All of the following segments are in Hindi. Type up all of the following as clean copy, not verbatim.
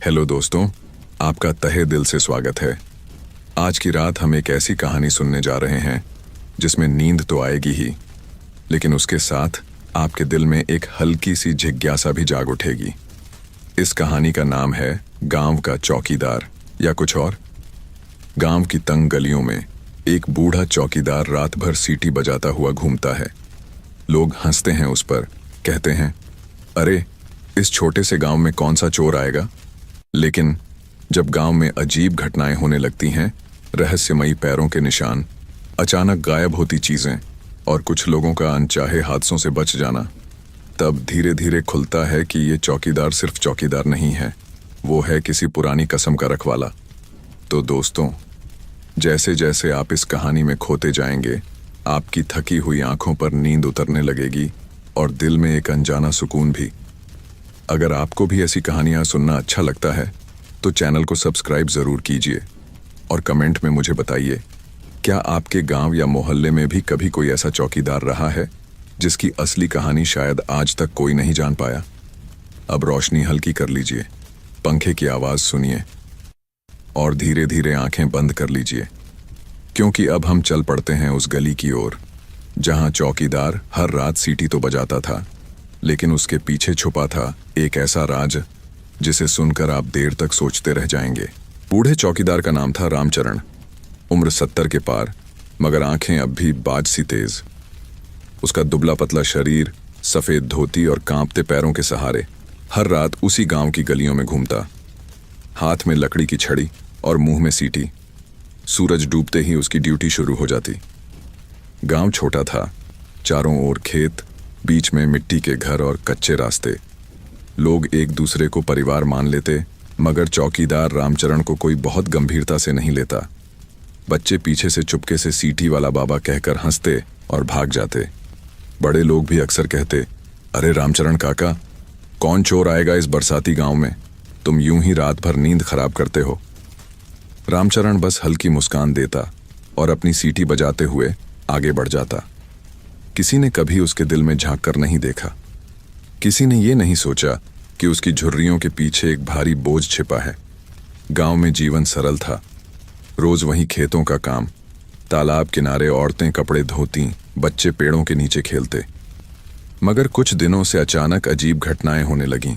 हेलो दोस्तों, आपका तहे दिल से स्वागत है। आज की रात हम एक ऐसी कहानी सुनने जा रहे हैं जिसमें नींद तो आएगी ही, लेकिन उसके साथ आपके दिल में एक हल्की सी जिज्ञासा भी जाग उठेगी। इस कहानी का नाम है गांव का चौकीदार, या कुछ और। गांव की तंग गलियों में एक बूढ़ा चौकीदार रात भर सीटी बजाता हुआ घूमता है। लोग हंसते हैं उस पर, कहते हैं, अरे इस छोटे से गांव में कौन सा चोर आएगा। लेकिन जब गांव में अजीब घटनाएं होने लगती हैं, रहस्यमयी पैरों के निशान, अचानक गायब होती चीजें और कुछ लोगों का अनचाहे हादसों से बच जाना, तब धीरे धीरे खुलता है कि ये चौकीदार सिर्फ चौकीदार नहीं है, वो है किसी पुरानी कसम का रखवाला। तो दोस्तों, जैसे जैसे आप इस कहानी में खोते जाएंगे, आपकी थकी हुई आंखों पर नींद उतरने लगेगी और दिल में एक अनजाना सुकून भी। अगर आपको भी ऐसी कहानियां सुनना अच्छा लगता है तो चैनल को सब्सक्राइब जरूर कीजिए और कमेंट में मुझे बताइए, क्या आपके गांव या मोहल्ले में भी कभी कोई ऐसा चौकीदार रहा है जिसकी असली कहानी शायद आज तक कोई नहीं जान पाया। अब रोशनी हल्की कर लीजिए, पंखे की आवाज सुनिए और धीरे धीरे आंखें बंद कर लीजिए, क्योंकि अब हम चल पड़ते हैं उस गली की ओर जहां चौकीदार हर रात सीटी तो बजाता था, लेकिन उसके पीछे छुपा था एक ऐसा राज जिसे सुनकर आप देर तक सोचते रह जाएंगे। बूढ़े चौकीदार का नाम था रामचरण। उम्र 70 के पार, मगर आंखें अब भी बाज सी तेज। उसका दुबला पतला शरीर, सफेद धोती और कांपते पैरों के सहारे हर रात उसी गांव की गलियों में घूमता, हाथ में लकड़ी की छड़ी और मुंह में सीटी। सूरज डूबते ही उसकी ड्यूटी शुरू हो जाती। गांव छोटा था, चारों ओर खेत, बीच में मिट्टी के घर और कच्चे रास्ते। लोग एक दूसरे को परिवार मान लेते, मगर चौकीदार रामचरण को कोई बहुत गंभीरता से नहीं लेता। बच्चे पीछे से चुपके से सीटी वाला बाबा कहकर हंसते और भाग जाते। बड़े लोग भी अक्सर कहते, अरे रामचरण काका, कौन चोर आएगा इस बरसाती गांव में, तुम यूं ही रात भर नींद खराब करते हो। रामचरण बस हल्की मुस्कान देता और अपनी सीटी बजाते हुए आगे बढ़ जाता। किसी ने कभी उसके दिल में झांक कर नहीं देखा। किसी ने ये नहीं सोचा कि उसकी झुर्रियों के पीछे एक भारी बोझ छिपा है। गांव में जीवन सरल था। रोज वहीं खेतों का काम, तालाब किनारे औरतें कपड़े धोती, बच्चे पेड़ों के नीचे खेलते। मगर कुछ दिनों से अचानक अजीब घटनाएं होने लगीं।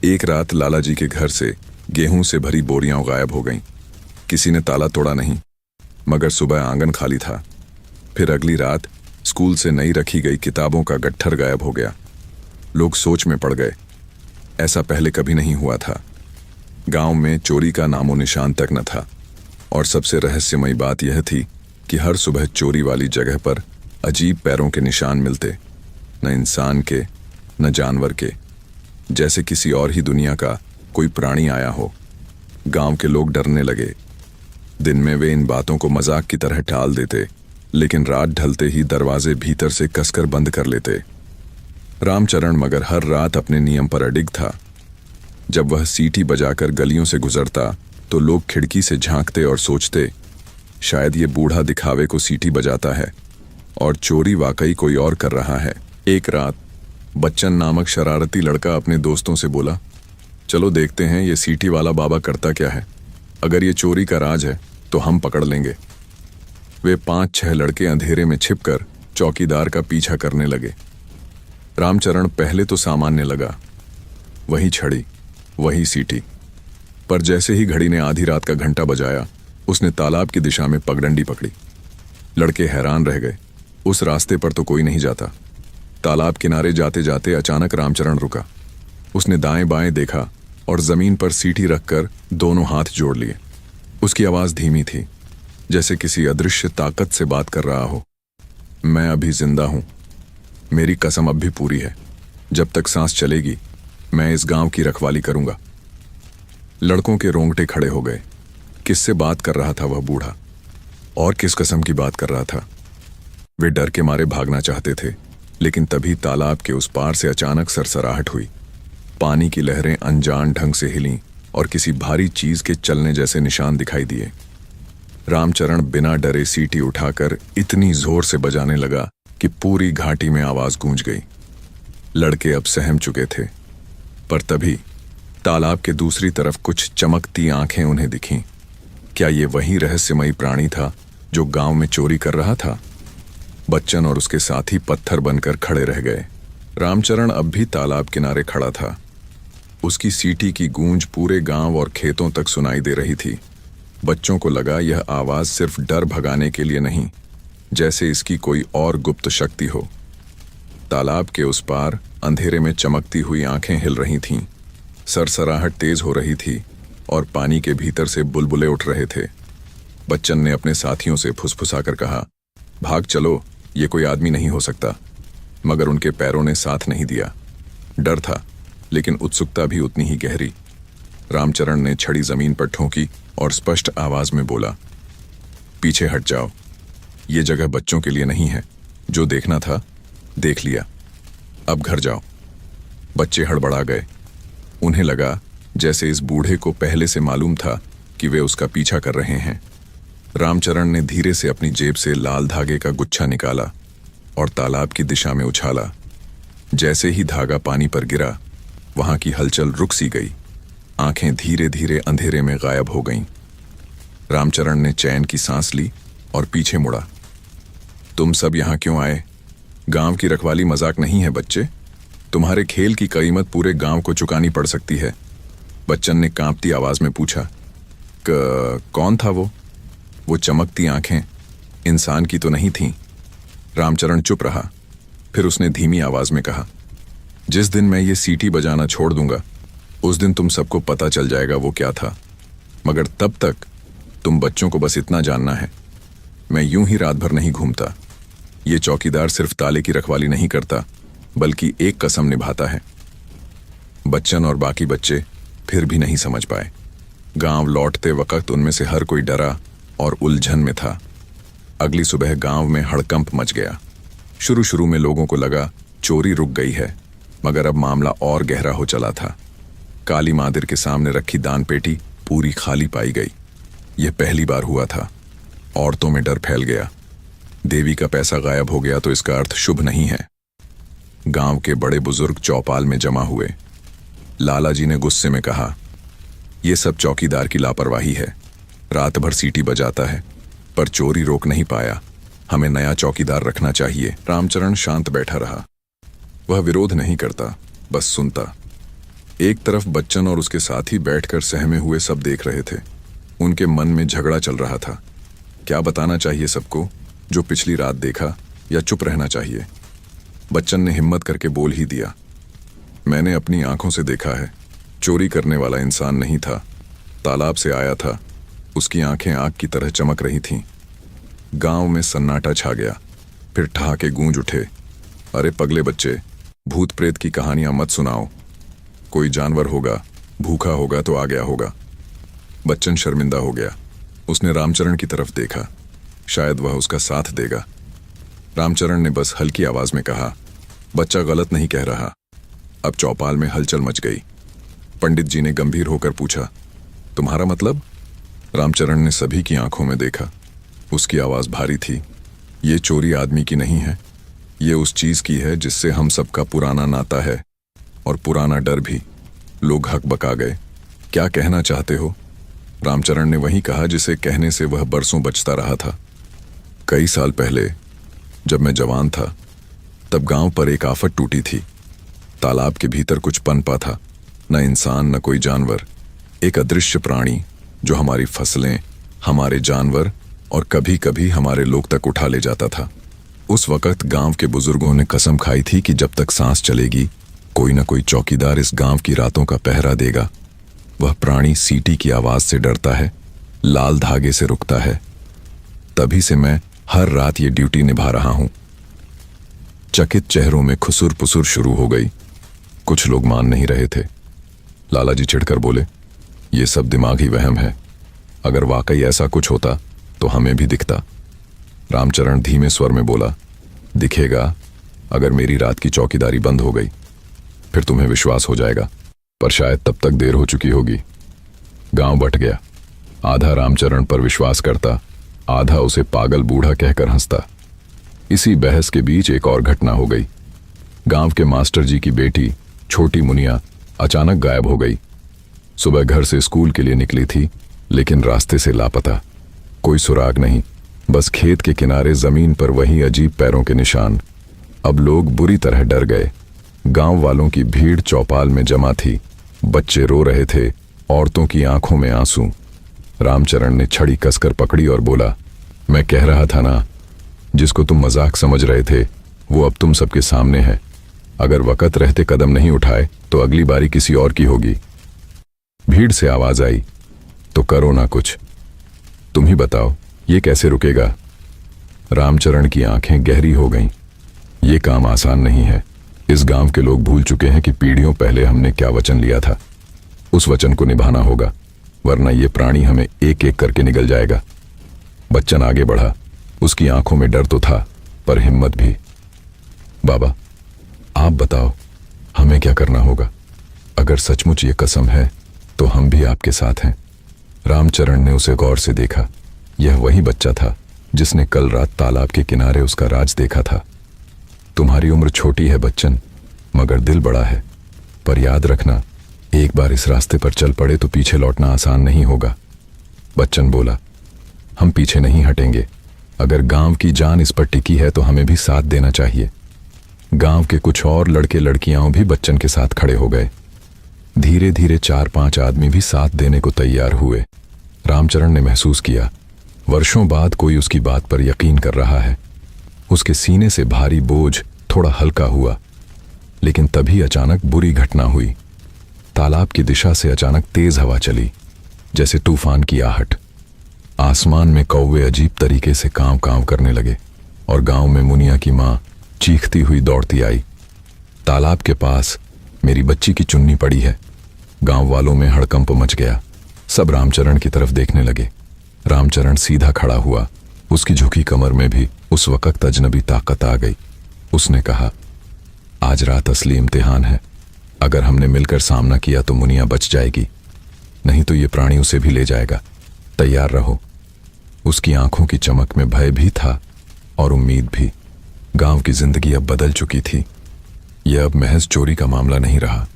एक रात लाला जी के घर से गेहूं से भरी बोरियां गायब हो गईं। किसी ने ताला तोड़ा नहीं, मगर सुबह आंगन खाली था। फिर अगली रात स्कूल से नई रखी गई किताबों का गट्ठर गायब हो गया। लोग सोच में पड़ गए, ऐसा पहले कभी नहीं हुआ था। गांव में चोरी का नामो निशान तक न था, और सबसे रहस्यमयी बात यह थी कि हर सुबह चोरी वाली जगह पर अजीब पैरों के निशान मिलते, न इंसान के न जानवर के, जैसे किसी और ही दुनिया का कोई प्राणी आया हो। गांव के लोग डरने लगे। दिन में वे इन बातों को मजाक की तरह टाल देते, लेकिन रात ढलते ही दरवाजे भीतर से कसकर बंद कर लेते। रामचरण मगर हर रात अपने नियम पर अडिग था। जब वह सीटी बजाकर गलियों से गुजरता तो लोग खिड़की से झांकते और सोचते, शायद ये बूढ़ा दिखावे को सीटी बजाता है और चोरी वाकई कोई और कर रहा है। एक रात बच्चन नामक शरारती लड़का अपने दोस्तों से बोला, चलो देखते हैं ये सीटी वाला बाबा करता क्या है। अगर ये चोरी का राज है तो हम पकड़ लेंगे। वे 5-6 लड़के अंधेरे में छिपकर चौकीदार का पीछा करने लगे। रामचरण पहले तो सामान्य लगा, वही छड़ी, वही सीटी, पर जैसे ही घड़ी ने आधी रात का घंटा बजाया, उसने तालाब की दिशा में पगडंडी पकड़ी। लड़के हैरान रह गए। उस रास्ते पर तो कोई नहीं जाता। तालाब किनारे जाते जाते अचानक रामचरण रुका। उसने दाएं बाएं देखा और जमीन पर सीटी रखकर दोनों हाथ जोड़ लिए। उसकी आवाज धीमी थी, जैसे किसी अदृश्य ताकत से बात कर रहा हो। मैं अभी जिंदा हूं, मेरी कसम अब भी पूरी है। जब तक सांस चलेगी मैं इस गांव की रखवाली करूंगा। लड़कों के रोंगटे खड़े हो गए। किससे बात कर रहा था वह बूढ़ा, और किस कसम की बात कर रहा था? वे डर के मारे भागना चाहते थे, लेकिन तभी तालाब के उस पार से अचानक सरसराहट हुई। पानी की लहरें अनजान ढंग से हिलीं और किसी भारी चीज के चलने जैसे निशान दिखाई दिए। रामचरण बिना डरे सीटी उठाकर इतनी जोर से बजाने लगा कि पूरी घाटी में आवाज गूंज गई। लड़के अब सहम चुके थे, पर तभी तालाब के दूसरी तरफ कुछ चमकती आंखें उन्हें दिखीं। क्या ये वही रहस्यमयी प्राणी था जो गांव में चोरी कर रहा था? बच्चन और उसके साथी पत्थर बनकर खड़े रह गए। रामचरण अब भी तालाब किनारे खड़ा था। उसकी सीटी की गूंज पूरे गांव और खेतों तक सुनाई दे रही थी। बच्चों को लगा यह आवाज सिर्फ डर भगाने के लिए नहीं, जैसे इसकी कोई और गुप्त शक्ति हो। तालाब के उस पार अंधेरे में चमकती हुई आंखें हिल रही थीं, सरसराहट तेज हो रही थी और पानी के भीतर से बुलबुले उठ रहे थे। बच्चन ने अपने साथियों से फुसफुसाकर कहा, भाग चलो, ये कोई आदमी नहीं हो सकता। मगर उनके पैरों ने साथ नहीं दिया। डर था, लेकिन उत्सुकता भी उतनी ही गहरी। रामचरण ने छड़ी जमीन पर ठोंकी और स्पष्ट आवाज में बोला, पीछे हट जाओ, ये जगह बच्चों के लिए नहीं है। जो देखना था देख लिया, अब घर जाओ। बच्चे हड़बड़ा गए। उन्हें लगा जैसे इस बूढ़े को पहले से मालूम था कि वे उसका पीछा कर रहे हैं। रामचरण ने धीरे से अपनी जेब से लाल धागे का गुच्छा निकाला और तालाब की दिशा में उछाला। जैसे ही धागा पानी पर गिरा, वहां की हलचल रुक सी गई। आंखें धीरे धीरे अंधेरे में गायब हो गईं। रामचरण ने चैन की सांस ली और पीछे मुड़ा। तुम सब यहां क्यों आए? गांव की रखवाली मजाक नहीं है बच्चे। तुम्हारे खेल की कीमत पूरे गांव को चुकानी पड़ सकती है। बच्चन ने कांपती आवाज में पूछा। कौन था वो? वो चमकती आंखें इंसान की तो नहीं थीं। रामचरण चुप रहा। फिर उसने धीमी आवाज में कहा, जिस दिन मैं ये सीटी बजाना छोड़ दूंगा, उस दिन तुम सबको पता चल जाएगा वो क्या था। मगर तब तक तुम बच्चों को बस इतना जानना है, मैं यूं ही रात भर नहीं घूमता। ये चौकीदार सिर्फ ताले की रखवाली नहीं करता, बल्कि एक कसम निभाता है। बच्चन और बाकी बच्चे फिर भी नहीं समझ पाए। गांव लौटते वक्त उनमें से हर कोई डरा और उलझन में था। अगली सुबह गांव में हड़कंप मच गया। शुरू शुरू में लोगों को लगा चोरी रुक गई है, मगर अब मामला और गहरा हो चला था। काली मादिर के सामने रखी दान पेटी पूरी खाली पाई गई। यह पहली बार हुआ था। औरतों में डर फैल गया। देवी का पैसा गायब हो गया तो इसका अर्थ शुभ नहीं है। गांव के बड़े बुजुर्ग चौपाल में जमा हुए। लाला जी ने गुस्से में कहा, यह सब चौकीदार की लापरवाही है। रात भर सीटी बजाता है पर चोरी रोक नहीं पाया। हमें नया चौकीदार रखना चाहिए। रामचरण शांत बैठा रहा। वह विरोध नहीं करता, बस सुनता। एक तरफ बच्चन और उसके साथी बैठकर सहमे हुए सब देख रहे थे। उनके मन में झगड़ा चल रहा था। क्या बताना चाहिए सबको जो पिछली रात देखा, या चुप रहना चाहिए? बच्चन ने हिम्मत करके बोल ही दिया, मैंने अपनी आंखों से देखा है। चोरी करने वाला इंसान नहीं था, तालाब से आया था। उसकी आंखें आग की तरह चमक रही थीं। गांव में सन्नाटा छा गया। फिर ठहाके गूंज उठे, अरे पगले बच्चे, भूत प्रेत की कहानियां मत सुनाओ। कोई जानवर होगा, भूखा होगा तो आ गया होगा। बच्चन शर्मिंदा हो गया। उसने रामचरण की तरफ देखा, शायद वह उसका साथ देगा। रामचरण ने बस हल्की आवाज में कहा, बच्चा गलत नहीं कह रहा। अब चौपाल में हलचल मच गई। पंडित जी ने गंभीर होकर पूछा, तुम्हारा मतलब? रामचरण ने सभी की आंखों में देखा। उसकी आवाज भारी थी। ये चोरी आदमी की नहीं है, ये उस चीज की है जिससे हम सबका पुराना नाता है, और पुराना डर भी। लोग हक बका गए। क्या कहना चाहते हो? रामचरण ने वही कहा जिसे कहने से वह बरसों बचता रहा था। कई साल पहले जब मैं जवान था, तब गांव पर एक आफत टूटी थी। तालाब के भीतर कुछ पनपा था, न इंसान न कोई जानवर। एक अदृश्य प्राणी जो हमारी फसलें, हमारे जानवर और कभी कभी हमारे लोग तक उठा ले जाता था। उस वक्त गांव के बुजुर्गों ने कसम खाई थी कि जब तक सांस चलेगी, कोई न कोई चौकीदार इस गांव की रातों का पहरा देगा। वह प्राणी सीटी की आवाज से डरता है, लाल धागे से रुकता है। तभी से मैं हर रात ये ड्यूटी निभा रहा हूं। चकित चेहरों में खुसुर पुसुर शुरू हो गई। कुछ लोग मान नहीं रहे थे। लाला जी चिढ़कर बोले, ये सब दिमागी वहम है। अगर वाकई ऐसा कुछ होता तो हमें भी दिखता। रामचरण धीमे स्वर में बोला, दिखेगा अगर मेरी रात की चौकीदारी बंद हो गई, फिर तुम्हें विश्वास हो जाएगा, पर शायद तब तक देर हो चुकी होगी। गांव बट गया। आधा रामचरण पर विश्वास करता, आधा उसे पागल बूढ़ा कहकर हंसता। इसी बहस के बीच एक और घटना हो गई। गांव के मास्टर जी की बेटी छोटी मुनिया अचानक गायब हो गई। सुबह घर से स्कूल के लिए निकली थी, लेकिन रास्ते से लापता। कोई सुराग नहीं, बस खेत के किनारे जमीन पर वही अजीब पैरों के निशान। अब लोग बुरी तरह डर गए। गांव वालों की भीड़ चौपाल में जमा थी। बच्चे रो रहे थे, औरतों की आंखों में आंसू। रामचरण ने छड़ी कसकर पकड़ी और बोला, मैं कह रहा था ना, जिसको तुम मजाक समझ रहे थे वो अब तुम सबके सामने है। अगर वक्त रहते कदम नहीं उठाए तो अगली बारी किसी और की होगी। भीड़ से आवाज आई, तो करो ना कुछ, तुम ही बताओ ये कैसे रुकेगा। रामचरण की आंखें गहरी हो गईं। ये काम आसान नहीं है। इस गांव के लोग भूल चुके हैं कि पीढ़ियों पहले हमने क्या वचन लिया था। उस वचन को निभाना होगा, वरना ये प्राणी हमें एक एक करके निगल जाएगा। बच्चन आगे बढ़ा। उसकी आंखों में डर तो था, पर हिम्मत भी। बाबा, आप बताओ हमें क्या करना होगा। अगर सचमुच ये कसम है तो हम भी आपके साथ हैं। रामचरण ने उसे गौर से देखा। यह वही बच्चा था जिसने कल रात तालाब के किनारे उसका राज देखा था। तुम्हारी उम्र छोटी है बच्चन, मगर दिल बड़ा है। पर याद रखना, एक बार इस रास्ते पर चल पड़े तो पीछे लौटना आसान नहीं होगा। बच्चन बोला, हम पीछे नहीं हटेंगे। अगर गांव की जान इस पर टिकी है तो हमें भी साथ देना चाहिए। गांव के कुछ और लड़के लड़कियां भी बच्चन के साथ खड़े हो गए। धीरे धीरे 4-5 आदमी भी साथ देने को तैयार हुए। रामचरण ने महसूस किया, वर्षों बाद कोई उसकी बात पर यकीन कर रहा है। उसके सीने से भारी बोझ थोड़ा हल्का हुआ। लेकिन तभी अचानक बुरी घटना हुई। तालाब की दिशा से अचानक तेज हवा चली, जैसे तूफान की आहट। आसमान में कौवे अजीब तरीके से कांव कांव करने लगे और गांव में मुनिया की मां चीखती हुई दौड़ती आई। तालाब के पास मेरी बच्ची की चुन्नी पड़ी है। गांव वालों में हड़कंप मच गया। सब रामचरण की तरफ देखने लगे। रामचरण सीधा खड़ा हुआ। उसकी झुकी कमर में भी उस वक्त अजनबी ताकत आ गई। उसने कहा, आज रात असली इम्तिहान है। अगर हमने मिलकर सामना किया तो मुनिया बच जाएगी, नहीं तो ये प्राणी उसे भी ले जाएगा। तैयार रहो। उसकी आंखों की चमक में भय भी था और उम्मीद भी। गांव की जिंदगी अब बदल चुकी थी। यह अब महज चोरी का मामला नहीं रहा।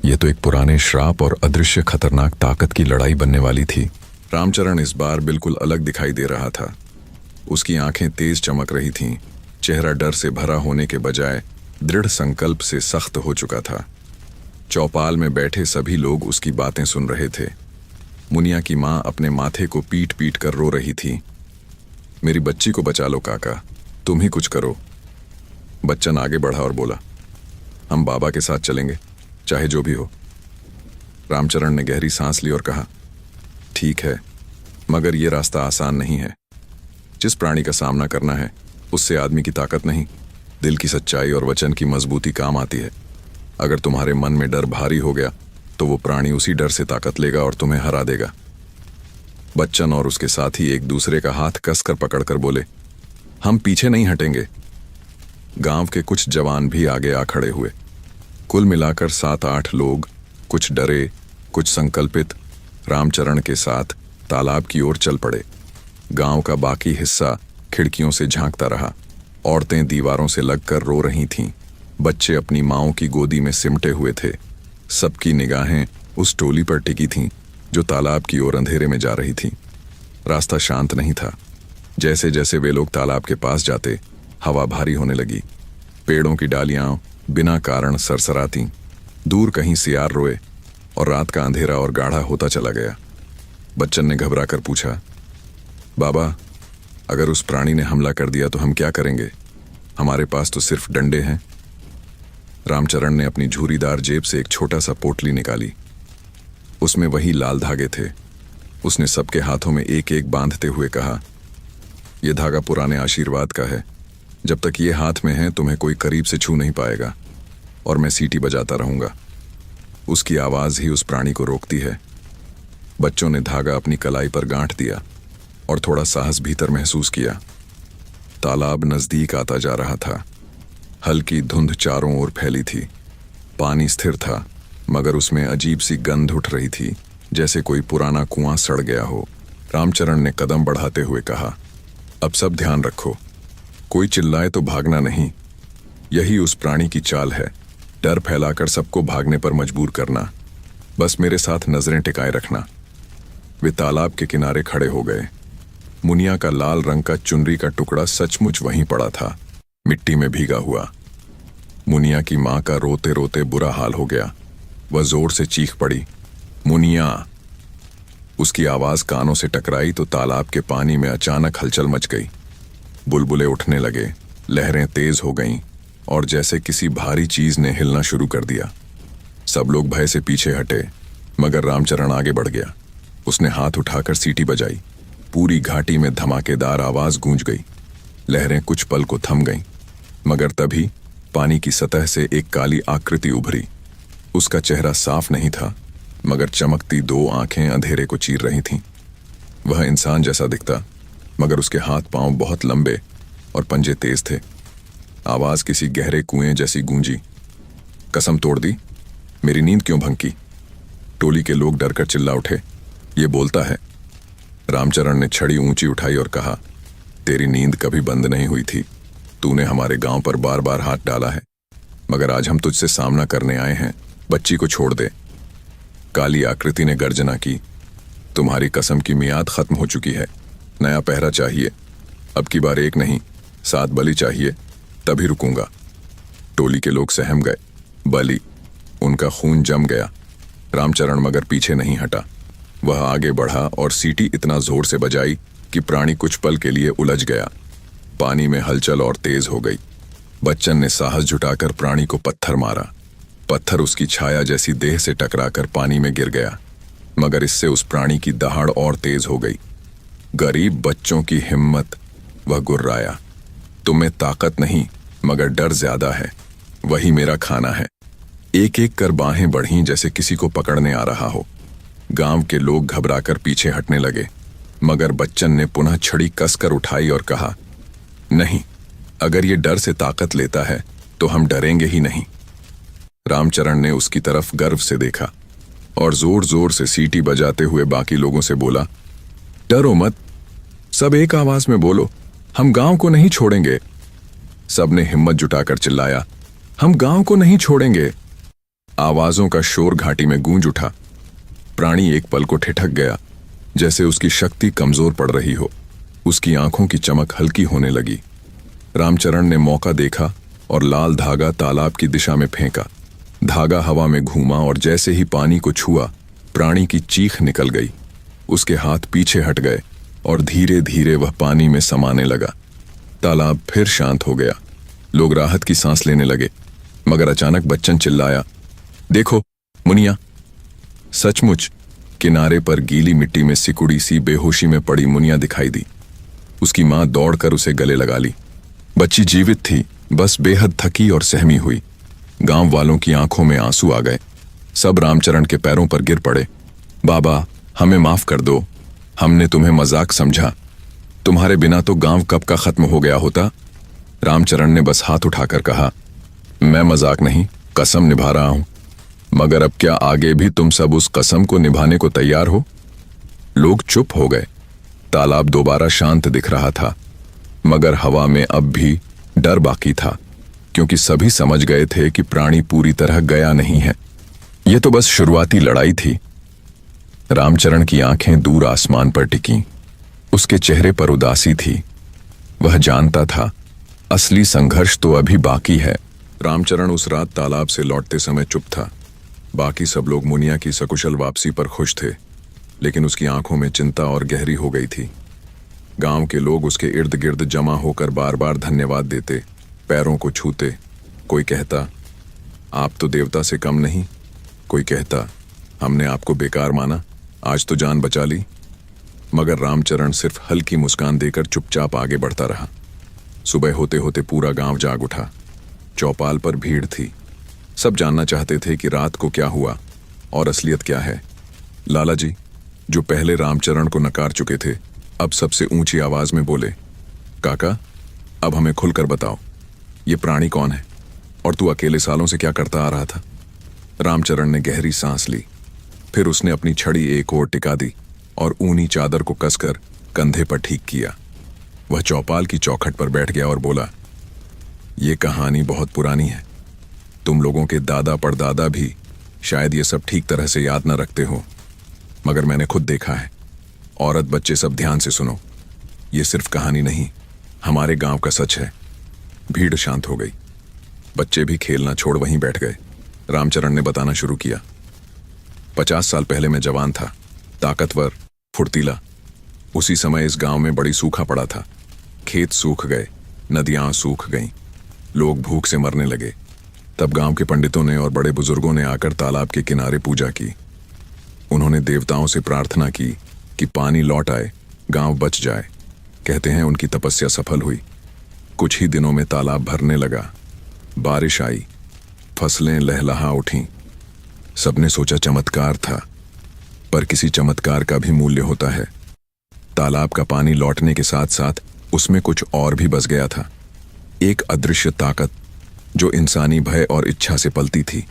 यह तो एक पुराने श्राप और अदृश्य खतरनाक ताकत की लड़ाई बनने वाली थी। रामचरण इस बार बिल्कुल अलग दिखाई दे रहा था। उसकी आंखें तेज चमक रही थीं। चेहरा डर से भरा होने के बजाय दृढ़ संकल्प से सख्त हो चुका था। चौपाल में बैठे सभी लोग उसकी बातें सुन रहे थे। मुनिया की मां अपने माथे को पीट पीट कर रो रही थी। मेरी बच्ची को बचा लो काका, तुम ही कुछ करो। बच्चन आगे बढ़ा और बोला, हम बाबा के साथ चलेंगे, चाहे जो भी हो। रामचरण ने गहरी सांस ली और कहा, ठीक है, मगर यह रास्ता आसान नहीं है। जिस प्राणी का सामना करना है उससे आदमी की ताकत नहीं, दिल की सच्चाई और वचन की मजबूती काम आती है। अगर तुम्हारे मन में डर भारी हो गया तो वो प्राणी उसी डर से ताकत लेगा और तुम्हें हरा देगा। बच्चन और उसके साथी एक दूसरे का हाथ कसकर पकड़कर बोले, हम पीछे नहीं हटेंगे। गांव के कुछ जवान भी आगे आ खड़े हुए। कुल मिलाकर 7-8 लोग, कुछ डरे कुछ संकल्पित, रामचरण के साथ तालाब की ओर चल पड़े। गांव का बाकी हिस्सा खिड़कियों से झांकता रहा। औरतें दीवारों से लगकर रो रही थीं। बच्चे अपनी माओं की गोदी में सिमटे हुए थे। सबकी निगाहें उस टोली पर टिकी थीं जो तालाब की ओर अंधेरे में जा रही थी। रास्ता शांत नहीं था। जैसे जैसे वे लोग तालाब के पास जाते, हवा भारी होने लगी। पेड़ों की डालियां बिना कारण सरसराती। दूर कहीं सियार रोए और रात का अंधेरा और गाढ़ा होता चला गया। बच्चन ने घबरा कर पूछा, बाबा, अगर उस प्राणी ने हमला कर दिया तो हम क्या करेंगे? हमारे पास तो सिर्फ डंडे हैं। रामचरण ने अपनी झूरीदार जेब से एक छोटा सा पोटली निकाली। उसमें वही लाल धागे थे। उसने सबके हाथों में एक एक बांधते हुए कहा, यह धागा पुराने आशीर्वाद का है। जब तक ये हाथ में है तुम्हें कोई करीब से छू नहीं पाएगा और मैं सीटी बजाता रहूंगा। उसकी आवाज ही उस प्राणी को रोकती है। बच्चों ने धागा अपनी कलाई पर गांठ दिया और थोड़ा साहस भीतर महसूस किया। तालाब नजदीक आता जा रहा था। हल्की धुंध चारों ओर फैली थी। पानी स्थिर था, मगर उसमें अजीब सी गंध उठ रही थी, जैसे कोई पुराना कुआं सड़ गया हो। रामचरण ने कदम बढ़ाते हुए कहा, अब सब ध्यान रखो, कोई चिल्लाए तो भागना नहीं। यही उस प्राणी की चाल है, डर फैलाकर सबको भागने पर मजबूर करना। बस मेरे साथ नजरें टिकाए रखना। वे तालाब के किनारे खड़े हो गए। मुनिया का लाल रंग का चुनरी का टुकड़ा सचमुच वहीं पड़ा था, मिट्टी में भीगा हुआ। मुनिया की मां का रोते रोते बुरा हाल हो गया। वह जोर से चीख पड़ी, मुनिया। उसकी आवाज कानों से टकराई तो तालाब के पानी में अचानक हलचल मच गई। बुलबुले उठने लगे, लहरें तेज हो गईं और जैसे किसी भारी चीज ने हिलना शुरू कर दिया। सब लोग भय से पीछे हटे, मगर रामचरण आगे बढ़ गया। उसने हाथ उठाकर सीटी बजाई। पूरी घाटी में धमाकेदार आवाज गूंज गई। लहरें कुछ पल को थम गईं, मगर तभी पानी की सतह से एक काली आकृति उभरी। उसका चेहरा साफ नहीं था, मगर चमकती दो आंखें अंधेरे को चीर रही थीं। वह इंसान जैसा दिखता, मगर उसके हाथ पांव बहुत लंबे और पंजे तेज थे। आवाज किसी गहरे कुएं जैसी गूंजी। कसम तोड़ दी, मेरी नींद क्यों भंकी? टोली के लोग डरकर चिल्ला उठे, ये बोलता है। रामचरण ने छड़ी ऊंची उठाई और कहा, तेरी नींद कभी बंद नहीं हुई थी। तूने हमारे गांव पर बार बार हाथ डाला है, मगर आज हम तुझसे सामना करने आए हैं। बच्ची को छोड़ दे। काली आकृति ने गर्जना की, तुम्हारी कसम की मियाद खत्म हो चुकी है। नया पहरा चाहिए। अब की बार एक नहीं, 7 बलि चाहिए, तभी रुकूंगा। टोली के लोग सहम गए। बलि, उनका खून जम गया। रामचरण मगर पीछे नहीं हटा। वह आगे बढ़ा और सीटी इतना जोर से बजाई कि प्राणी कुछ पल के लिए उलझ गया। पानी में हलचल और तेज हो गई। बच्चन ने साहस जुटाकर प्राणी को पत्थर मारा। पत्थर उसकी छाया जैसी देह से टकराकर पानी में गिर गया, मगर इससे उस प्राणी की दहाड़ और तेज हो गई। गरीब बच्चों की हिम्मत, वह गुर्राया। तुम्हें ताकत नहीं, मगर डर ज्यादा है। वही मेरा खाना है। एक एक कर बाहें बढ़ीं जैसे किसी को पकड़ने आ रहा हो। गांव के लोग घबराकर पीछे हटने लगे, मगर बच्चन ने पुनः छड़ी कसकर उठाई और कहा, नहीं, अगर ये डर से ताकत लेता है तो हम डरेंगे ही नहीं। रामचरण ने उसकी तरफ गर्व से देखा और जोर जोर से सीटी बजाते हुए बाकी लोगों से बोला, डरो मत, सब एक आवाज में बोलो, हम गांव को नहीं छोड़ेंगे। सबने हिम्मत जुटाकर चिल्लाया, हम गांव को नहीं छोड़ेंगे। आवाजों का शोर घाटी में गूंज उठा। प्राणी एक पल को ठिठक गया, जैसे उसकी शक्ति कमजोर पड़ रही हो। उसकी आंखों की चमक हल्की होने लगी। रामचरण ने मौका देखा और लाल धागा तालाब की दिशा में फेंका। धागा हवा में घूमा और जैसे ही पानी को छुआ, प्राणी की चीख निकल गई। उसके हाथ पीछे हट गए और धीरे धीरे वह पानी में समाने लगा। तालाब फिर शांत हो गया। लोग राहत की सांस लेने लगे, मगर अचानक बच्चन चिल्लाया, देखो मुनिया। सचमुच किनारे पर गीली मिट्टी में सिकुड़ी सी बेहोशी में पड़ी मुनिया दिखाई दी। उसकी मां दौड़कर उसे गले लगा ली। बच्ची जीवित थी, बस बेहद थकी और सहमी हुई। गांव वालों की आंखों में आंसू आ गए। सब रामचरण के पैरों पर गिर पड़े। बाबा, हमें माफ कर दो, हमने तुम्हें मजाक समझा। तुम्हारे बिना तो गांव कब का खत्म हो गया होता। रामचरण ने बस हाथ उठाकर कहा, मैं मजाक नहीं, कसम निभा रहा हूं। मगर अब क्या आगे भी तुम सब उस कसम को निभाने को तैयार हो? लोग चुप हो गए। तालाब दोबारा शांत दिख रहा था, मगर हवा में अब भी डर बाकी था, क्योंकि सभी समझ गए थे कि प्राणी पूरी तरह गया नहीं है। यह तो बस शुरुआती लड़ाई थी। रामचरण की आंखें दूर आसमान पर टिकीं। उसके चेहरे पर उदासी थी। वह जानता था, असली संघर्ष तो अभी बाकी है। रामचरण उस रात तालाब से लौटते समय चुप था। बाकी सब लोग मुनिया की सकुशल वापसी पर खुश थे, लेकिन उसकी आंखों में चिंता और गहरी हो गई थी। गांव के लोग उसके इर्द गिर्द जमा होकर बार बार धन्यवाद देते, पैरों को छूते। कोई कहता, आप तो देवता से कम नहीं। कोई कहता, हमने आपको बेकार माना, आज तो जान बचा ली। मगर रामचरण सिर्फ हल्की मुस्कान देकर चुपचाप आगे बढ़ता रहा। सुबह होते होते पूरा गांव जाग उठा। चौपाल पर भीड़ थी। सब जानना चाहते थे कि रात को क्या हुआ और असलियत क्या है। लाला जी, जो पहले रामचरण को नकार चुके थे, अब सबसे ऊंची आवाज में बोले, काका, अब हमें खुलकर बताओ, ये प्राणी कौन है और तू अकेले सालों से क्या करता आ रहा था? रामचरण ने गहरी सांस ली। फिर उसने अपनी छड़ी एक ओर टिका दी और ऊनी चादर को कसकर कंधे पर ठीक किया। वह चौपाल की चौखट पर बैठ गया और बोला, ये कहानी बहुत पुरानी है। तुम लोगों के दादा परदादा भी शायद ये सब ठीक तरह से याद न रखते हो, मगर मैंने खुद देखा है। औरत बच्चे सब ध्यान से सुनो, ये सिर्फ कहानी नहीं, हमारे गांव का सच है। भीड़ शांत हो गई। बच्चे भी खेलना छोड़ वहीं बैठ गए। रामचरण ने बताना शुरू किया। 50 साल पहले मैं जवान था, ताकतवर, फुर्तीला। उसी समय इस गांव में बड़ी सूखा पड़ा था। खेत सूख गए, नदियां सूख गईं, लोग भूख से मरने लगे। तब गांव के पंडितों ने और बड़े बुजुर्गों ने आकर तालाब के किनारे पूजा की। उन्होंने देवताओं से प्रार्थना की कि पानी लौट आए, गांव बच जाए। कहते हैं उनकी तपस्या सफल हुई। कुछ ही दिनों में तालाब भरने लगा, बारिश आई, फसलें लहलहा उठीं। सबने सोचा चमत्कार था, पर किसी चमत्कार का भी मूल्य होता है। तालाब का पानी लौटने के साथ साथ उसमें कुछ और भी बस गया था। एक अदृश्य ताकत जो इंसानी भय और इच्छा से पलती थी।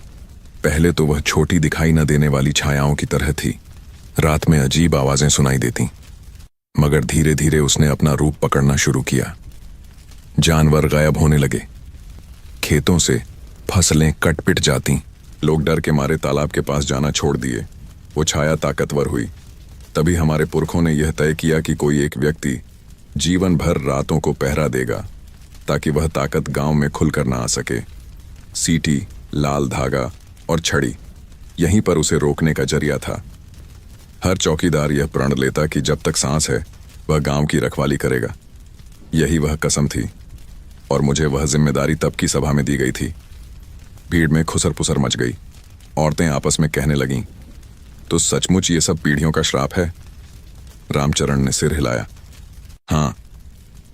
पहले तो वह छोटी दिखाई न देने वाली छायाओं की तरह थी। रात में अजीब आवाजें सुनाई देती, मगर धीरे धीरे उसने अपना रूप पकड़ना शुरू किया। जानवर गायब होने लगे, खेतों से फसलें कट पिट जाती। लोग डर के मारे तालाब के पास जाना छोड़ दिए। वो छाया ताकतवर हुई। तभी हमारे पुरखों ने यह तय किया कि कोई एक व्यक्ति जीवन भर रातों को पहरा देगा, ताकि वह ताकत गांव में खुलकर ना आ सके। सीटी, लाल धागा और छड़ी यहीं पर उसे रोकने का जरिया था। हर चौकीदार यह प्रण लेता कि जब तक सांस है वह गांव की रखवाली करेगा। यही वह कसम थी, और मुझे वह जिम्मेदारी तब की सभा में दी गई थी। भीड़ में खुसर पुसर मच गई। औरतें आपस में कहने लगीं, तो सचमुच ये सब पीढ़ियों का श्राप है? रामचरण ने सिर हिलाया। हाँ,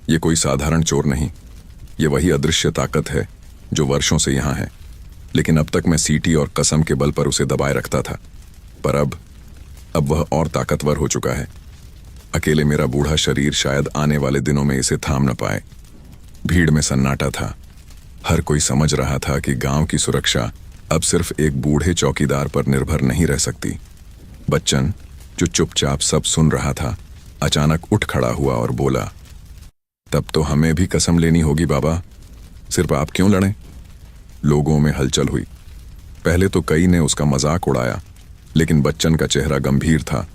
ये कोई साधारण चोर नहीं, ये वही अदृश्य ताकत है जो वर्षों से यहां है। लेकिन अब तक मैं सीटी और कसम के बल पर उसे दबाए रखता था, पर अब वह और ताकतवर हो चुका है। अकेले मेरा बूढ़ा शरीर शायद आने वाले दिनों में इसे थाम न पाए। भीड़ में सन्नाटा था। हर कोई समझ रहा था कि गांव की सुरक्षा अब सिर्फ एक बूढ़े चौकीदार पर निर्भर नहीं रह सकती। बच्चन, जो चुपचाप सब सुन रहा था, अचानक उठ खड़ा हुआ और बोला, तब तो हमें भी कसम लेनी होगी बाबा। सिर्फ आप क्यों लड़ें? लोगों में हलचल हुई। पहले तो कई ने उसका मजाक उड़ाया, लेकिन बच्चन का चेहरा गंभीर था।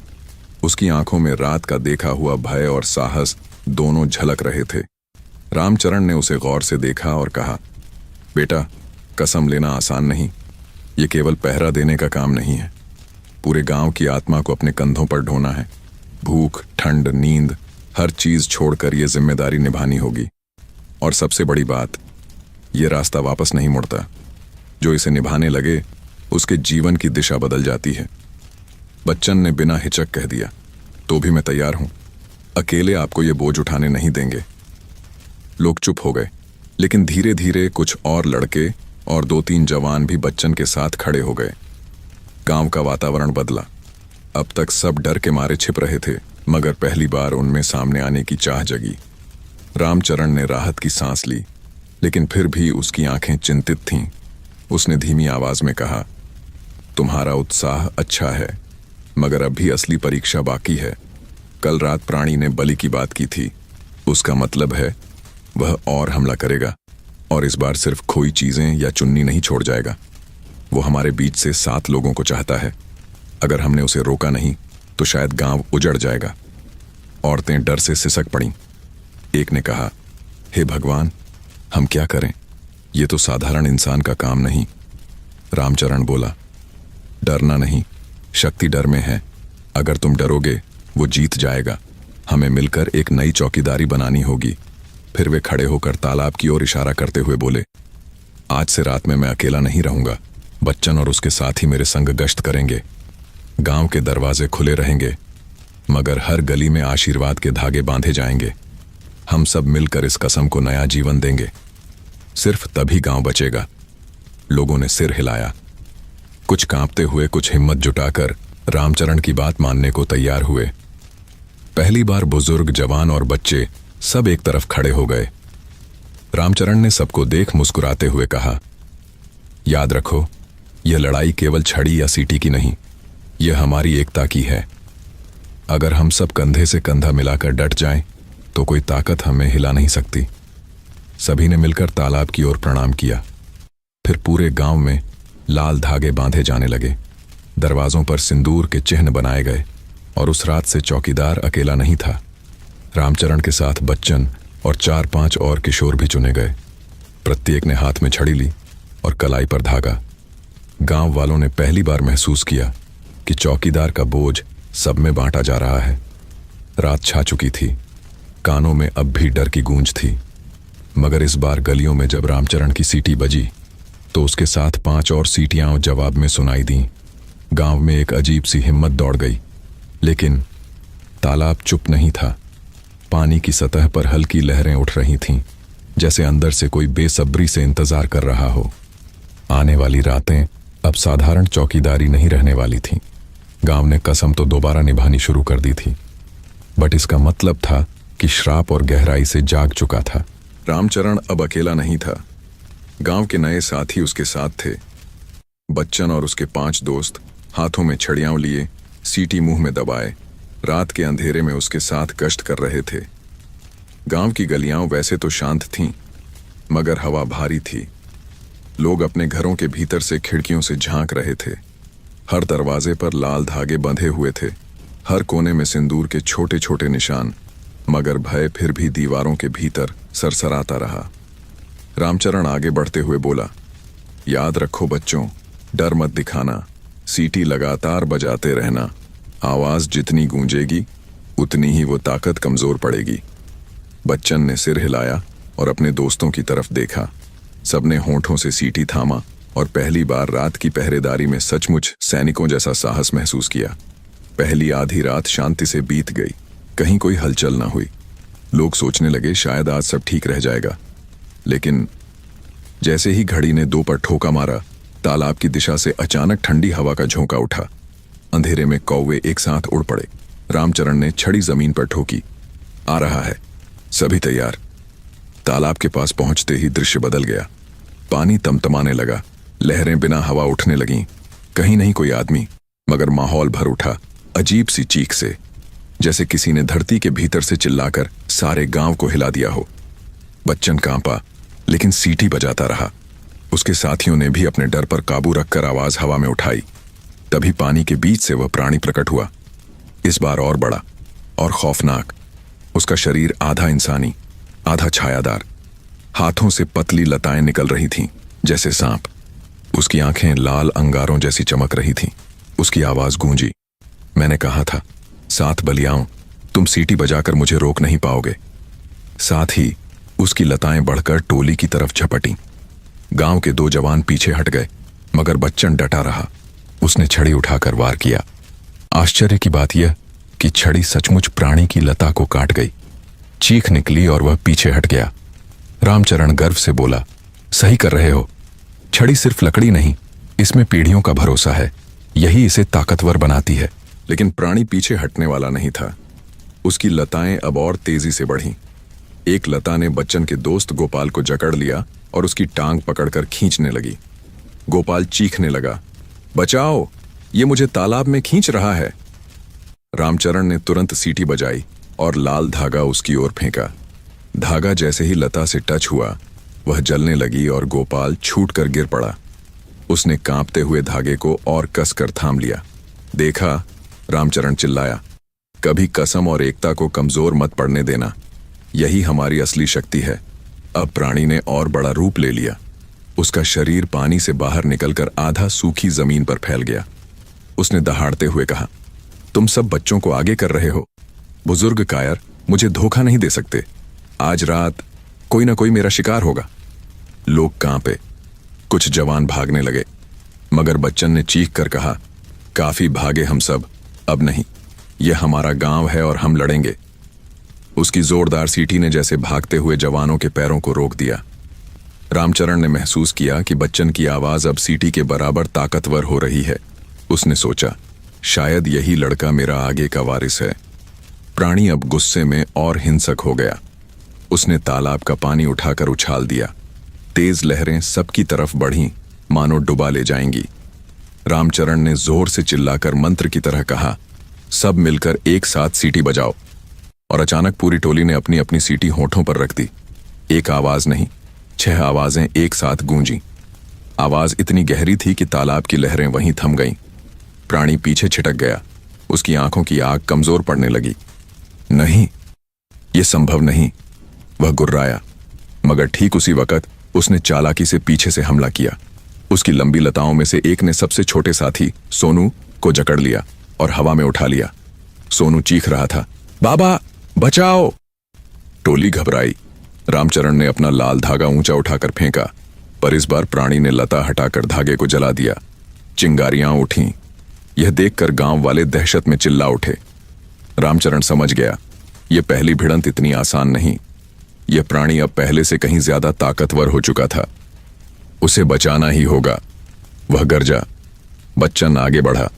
उसकी आंखों में रात का देखा हुआ भय और साहस दोनों झलक रहे थे। रामचरण ने उसे गौर से देखा और कहा, बेटा, कसम लेना आसान नहीं। ये केवल पहरा देने का काम नहीं है। पूरे गांव की आत्मा को अपने कंधों पर ढोना है। भूख, ठंड, नींद, हर चीज छोड़कर यह जिम्मेदारी निभानी होगी। और सबसे बड़ी बात, यह रास्ता वापस नहीं मुड़ता। जो इसे निभाने लगे उसके जीवन की दिशा बदल जाती है। बच्चन ने बिना हिचक कह दिया, तो भी मैं तैयार हूं। अकेले आपको ये बोझ उठाने नहीं देंगे। लोग चुप हो गए, लेकिन धीरे धीरे कुछ और लड़के और 2-3 जवान भी बच्चन के साथ खड़े हो गए। गांव का वातावरण बदला। अब तक सब डर के मारे छिप रहे थे, मगर पहली बार उनमें सामने आने की चाह जगी। रामचरण ने राहत की सांस ली, लेकिन फिर भी उसकी आंखें चिंतित थीं। उसने धीमी आवाज में कहा, तुम्हारा उत्साह अच्छा है, मगर अब भी असली परीक्षा बाकी है। कल रात प्राणी ने बलि की बात की थी। उसका मतलब है वह और हमला करेगा, और इस बार सिर्फ खोई चीजें या चुन्नी नहीं छोड़ जाएगा। वो हमारे बीच से 7 लोगों को चाहता है। अगर हमने उसे रोका नहीं तो शायद गांव उजड़ जाएगा। औरतें डर से सिसक पड़ीं। एक ने कहा, हे भगवान, हम क्या करें? ये तो साधारण इंसान का काम नहीं। रामचरण बोला, डरना नहीं, शक्ति डर में है। अगर तुम डरोगे वो जीत जाएगा। हमें मिलकर एक नई चौकीदारी बनानी होगी। फिर वे खड़े होकर तालाब की ओर इशारा करते हुए बोले, आज से रात में मैं अकेला नहीं रहूंगा। बच्चन और उसके साथी मेरे संग गश्त करेंगे। गांव के दरवाजे खुले रहेंगे, मगर हर गली में आशीर्वाद के धागे बांधे जाएंगे। हम सब मिलकर इस कसम को नया जीवन देंगे। सिर्फ तभी गांव बचेगा। लोगों ने सिर हिलाया। कुछ कांपते हुए, कुछ हिम्मत जुटाकर रामचरण की बात मानने को तैयार हुए। पहली बार बुजुर्ग, जवान और बच्चे सब एक तरफ खड़े हो गए। रामचरण ने सबको देख मुस्कुराते हुए कहा, याद रखो, यह लड़ाई केवल छड़ी या सीटी की नहीं, यह हमारी एकता की है। अगर हम सब कंधे से कंधा मिलाकर डट जाएं, तो कोई ताकत हमें हिला नहीं सकती। सभी ने मिलकर तालाब की ओर प्रणाम किया। फिर पूरे गांव में लाल धागे बांधे जाने लगे, दरवाजों पर सिंदूर के चिन्ह बनाए गए और उस रात से चौकीदार अकेला नहीं था। रामचरण के साथ बच्चन और 4-5 और किशोर भी चुने गए। प्रत्येक ने हाथ में छड़ी ली और कलाई पर धागा। गांव वालों ने पहली बार महसूस किया कि चौकीदार का बोझ सब में बांटा जा रहा है। रात छा चुकी थी, कानों में अब भी डर की गूंज थी, मगर इस बार गलियों में जब रामचरण की सीटी बजी तो उसके साथ 5 और सीटियां जवाब में सुनाई दीं। गांव में एक अजीब सी हिम्मत दौड़ गई, लेकिन तालाब चुप नहीं था। पानी की सतह पर हल्की लहरें उठ रही थीं, जैसे अंदर से कोई बेसब्री से इंतजार कर रहा हो। आने वाली रातें अब साधारण चौकीदारी नहीं रहने वाली थीं। गांव ने कसम तो दोबारा निभानी शुरू कर दी थी, बट इसका मतलब था कि श्राप और गहराई से जाग चुका था। रामचरण अब अकेला नहीं था। गांव के नए साथी उसके साथ थे। बच्चन और उसके 5 दोस्त हाथों में छड़ियां लिए, सीटी मुंह में दबाए, रात के अंधेरे में उसके साथ गश्त कर रहे थे। गांव की गलियां वैसे तो शांत थीं, मगर हवा भारी थी। लोग अपने घरों के भीतर से खिड़कियों से झांक रहे थे। हर दरवाजे पर लाल धागे बंधे हुए थे, हर कोने में सिंदूर के छोटे छोटे निशान, मगर भय फिर भी दीवारों के भीतर सरसराता रहा। रामचरण आगे बढ़ते हुए बोला, याद रखो बच्चों, डर मत दिखाना, सीटी लगातार बजाते रहना। आवाज जितनी गूंजेगी उतनी ही वो ताकत कमजोर पड़ेगी। बच्चन ने सिर हिलाया और अपने दोस्तों की तरफ देखा। सबने होंठों से सीटी थामा और पहली बार रात की पहरेदारी में सचमुच सैनिकों जैसा साहस महसूस किया। पहली आधी रात शांति से बीत गई, कहीं कोई हलचल ना हुई। लोग सोचने लगे शायद आज सब ठीक रह जाएगा, लेकिन जैसे ही घड़ी ने 2 पर ठोका मारा, तालाब की दिशा से अचानक ठंडी हवा का झोंका उठा। अंधेरे में कौवे एक साथ उड़ पड़े। रामचरण ने छड़ी जमीन पर ठोकी। आ रहा है, सभी तैयार। तालाब के पास पहुंचते ही दृश्य बदल गया। पानी तमतमाने लगा, लहरें बिना हवा उठने लगीं। कहीं नहीं कोई आदमी, मगर माहौल भर उठा अजीब सी चीख से, जैसे किसी ने धरती के भीतर से चिल्लाकर सारे गांव को हिला दिया हो। बच्चन कांपा, लेकिन सीटी बजाता रहा। उसके साथियों ने भी अपने डर पर काबू रखकर आवाज हवा में उठाई। तभी पानी के बीच से वह प्राणी प्रकट हुआ, इस बार और बड़ा और खौफनाक। उसका शरीर आधा इंसानी, आधा छायादार। हाथों से पतली लताएं निकल रही थीं, जैसे सांप। उसकी आंखें लाल अंगारों जैसी चमक रही थीं। उसकी आवाज गूंजी, मैंने कहा था, साथ बलियाओं, तुम सीटी बजाकर मुझे रोक नहीं पाओगे। साथ ही उसकी लताएं बढ़कर टोली की तरफ झपटी। गांव के 2 जवान पीछे हट गए, मगर बच्चन डटा रहा। उसने छड़ी उठाकर वार किया। आश्चर्य की बात यह कि छड़ी सचमुच प्राणी की लता को काट गई। चीख निकली और वह पीछे हट गया। रामचरण गर्व से बोला, सही कर रहे हो। छड़ी सिर्फ लकड़ी नहीं, इसमें पीढ़ियों का भरोसा है। यही इसे ताकतवर बनाती है। लेकिन प्राणी पीछे हटने वाला नहीं था। उसकी लताएं अब और तेजी से बढ़ीं। एक लता ने बच्चन के दोस्त गोपाल को जकड़ लिया और उसकी टांग पकड़कर खींचने लगी। गोपाल चीखने लगा, बचाओ, ये मुझे तालाब में खींच रहा है। रामचरण ने तुरंत सीटी बजाई और लाल धागा उसकी ओर फेंका। धागा जैसे ही लता से टच हुआ, वह जलने लगी और गोपाल छूटकर गिर पड़ा। उसने कांपते हुए धागे को और कसकर थाम लिया। देखा, रामचरण चिल्लाया, कभी कसम और एकता को कमजोर मत पड़ने देना। यही हमारी असली शक्ति है। अब प्राणी ने और बड़ा रूप ले लिया। उसका शरीर पानी से बाहर निकलकर आधा सूखी जमीन पर फैल गया। उसने दहाड़ते हुए कहा, तुम सब बच्चों को आगे कर रहे हो। बुजुर्ग कायर मुझे धोखा नहीं दे सकते। आज रात कोई ना कोई मेरा शिकार होगा। लोग कांपे। कुछ जवान भागने लगे, मगर बच्चन ने चीख कर कहा, काफी भागे हम सब, अब नहीं। यह हमारा गांव है और हम लड़ेंगे। उसकी जोरदार सीटी ने जैसे भागते हुए जवानों के पैरों को रोक दिया। रामचरण ने महसूस किया कि बच्चन की आवाज अब सीटी के बराबर ताकतवर हो रही है। उसने सोचा, शायद यही लड़का मेरा आगे का वारिस है। प्राणी अब गुस्से में और हिंसक हो गया। उसने तालाब का पानी उठाकर उछाल दिया। तेज लहरें सबकी तरफ बढ़ीं, मानो डुबा ले जाएंगी। रामचरण ने जोर से चिल्लाकर मंत्र की तरह कहा, सब मिलकर एक साथ सीटी बजाओ। और अचानक पूरी टोली ने अपनी अपनी सीटी होठों पर रख दी। एक आवाज नहीं, 6 आवाजें एक साथ गूंजी। आवाज इतनी गहरी थी कि तालाब की लहरें वहीं थम गईं। प्राणी पीछे छिटक गया। उसकी आंखों की आग कमजोर पड़ने लगी। नहीं, यह संभव नहीं, वह गुर्राया। मगर ठीक उसी वक्त उसने चालाकी से पीछे से हमला किया। उसकी लंबी लताओं में से एक ने सबसे छोटे साथी सोनू को जकड़ लिया और हवा में उठा लिया। सोनू चीख रहा था, बाबा बचाओ। टोली घबराई। रामचरण ने अपना लाल धागा ऊंचा उठाकर फेंका, पर इस बार प्राणी ने लता हटाकर धागे को जला दिया। चिंगारियां उठीं। यह देखकर गांव वाले दहशत में चिल्ला उठे। रामचरण समझ गया, यह पहली भिड़ंत इतनी आसान नहीं। यह प्राणी अब पहले से कहीं ज्यादा ताकतवर हो चुका था। उसे बचाना ही होगा, वह गरजा। बच्चन आगे बढ़ा।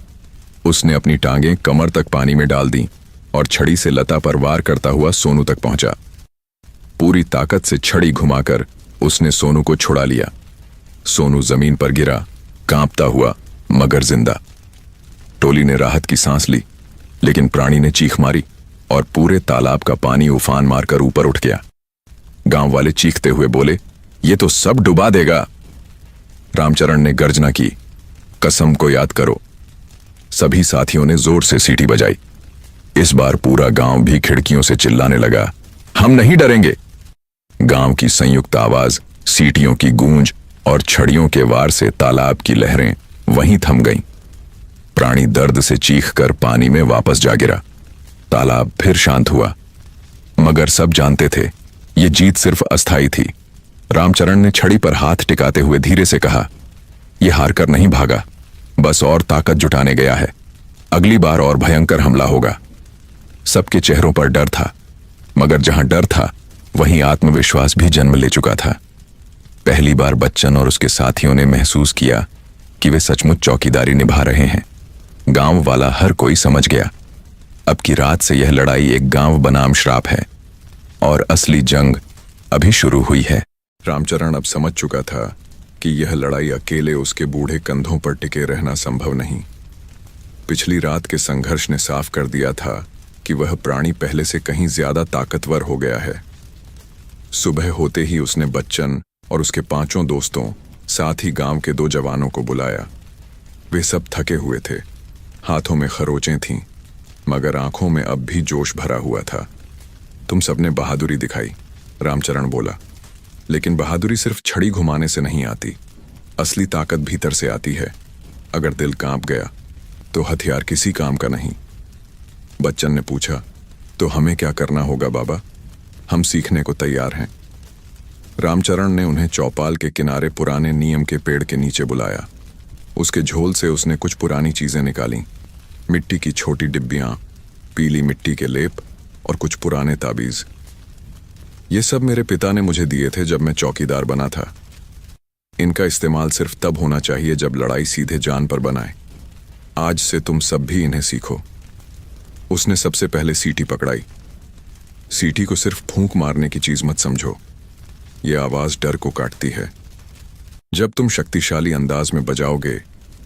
उसने अपनी टांगें कमर तक पानी में डाल दी और छड़ी से लता पर वार करता हुआ सोनू तक पहुंचा। पूरी ताकत से छड़ी घुमाकर उसने सोनू को छुड़ा लिया। सोनू जमीन पर गिरा, कांपता हुआ मगर जिंदा। टोली ने राहत की सांस ली, लेकिन प्राणी ने चीख मारी और पूरे तालाब का पानी उफान मारकर ऊपर उठ गया। गांव वाले चीखते हुए बोले, ये तो सब डुबा देगा। रामचरण ने गर्जना की, कसम को याद करो। सभी साथियों ने जोर से सीटी बजाई। इस बार पूरा गांव भी खिड़कियों से चिल्लाने लगा, हम नहीं डरेंगे। गांव की संयुक्त आवाज, सीटियों की गूंज और छड़ियों के वार से तालाब की लहरें वहीं थम गईं। प्राणी दर्द से चीखकर पानी में वापस जा गिरा। तालाब फिर शांत हुआ। मगर सब जानते थे, यह जीत सिर्फ अस्थाई थी। रामचरण ने छड़ी पर हाथ टिकाते हुए धीरे से कहा, यह हारकर नहीं भागा, बस और ताकत जुटाने गया है। अगली बार और भयंकर हमला होगा। सबके चेहरों पर डर था, मगर जहां डर था वहीं आत्मविश्वास भी जन्म ले चुका था। पहली बार बच्चन और उसके साथियों ने महसूस किया कि वे सचमुच चौकीदारी निभा रहे हैं। गांव वाला हर कोई समझ गया, अब की रात से यह लड़ाई एक गांव बनाम श्राप है और असली जंग अभी शुरू हुई है। रामचरण अब समझ चुका था कि यह लड़ाई अकेले उसके बूढ़े कंधों पर टिके रहना संभव नहीं। पिछली रात के संघर्ष ने साफ कर दिया था कि वह प्राणी पहले से कहीं ज्यादा ताकतवर हो गया है। सुबह होते ही उसने बच्चन और उसके 5 दोस्तों, साथ ही गांव के 2 जवानों को बुलाया। वे सब थके हुए थे, हाथों में खरोचें थीं, मगर आंखों में अब भी जोश भरा हुआ था। तुम सबने बहादुरी दिखाई, रामचरण बोला, लेकिन बहादुरी सिर्फ छड़ी घुमाने से नहीं आती। असली ताकत भीतर से आती है। अगर दिल कांप गया तो हथियार किसी काम का नहीं। बच्चन ने पूछा, तो हमें क्या करना होगा बाबा? हम सीखने को तैयार हैं। रामचरण ने उन्हें चौपाल के किनारे पुराने नीम के पेड़ के नीचे बुलाया। उसके झोल से उसने कुछ पुरानी चीजें निकाली, मिट्टी की छोटी डिब्बियां, पीली मिट्टी के लेप और कुछ पुराने ताबीज। ये सब मेरे पिता ने मुझे दिए थे जब मैं चौकीदार बना था। इनका इस्तेमाल सिर्फ तब होना चाहिए जब लड़ाई सीधे जान पर बनाए। आज से तुम सब भी इन्हें सीखो। उसने सबसे पहले सीटी पकड़ाई। सीटी को सिर्फ फूंक मारने की चीज मत समझो, यह आवाज डर को काटती है। जब तुम शक्तिशाली अंदाज में बजाओगे,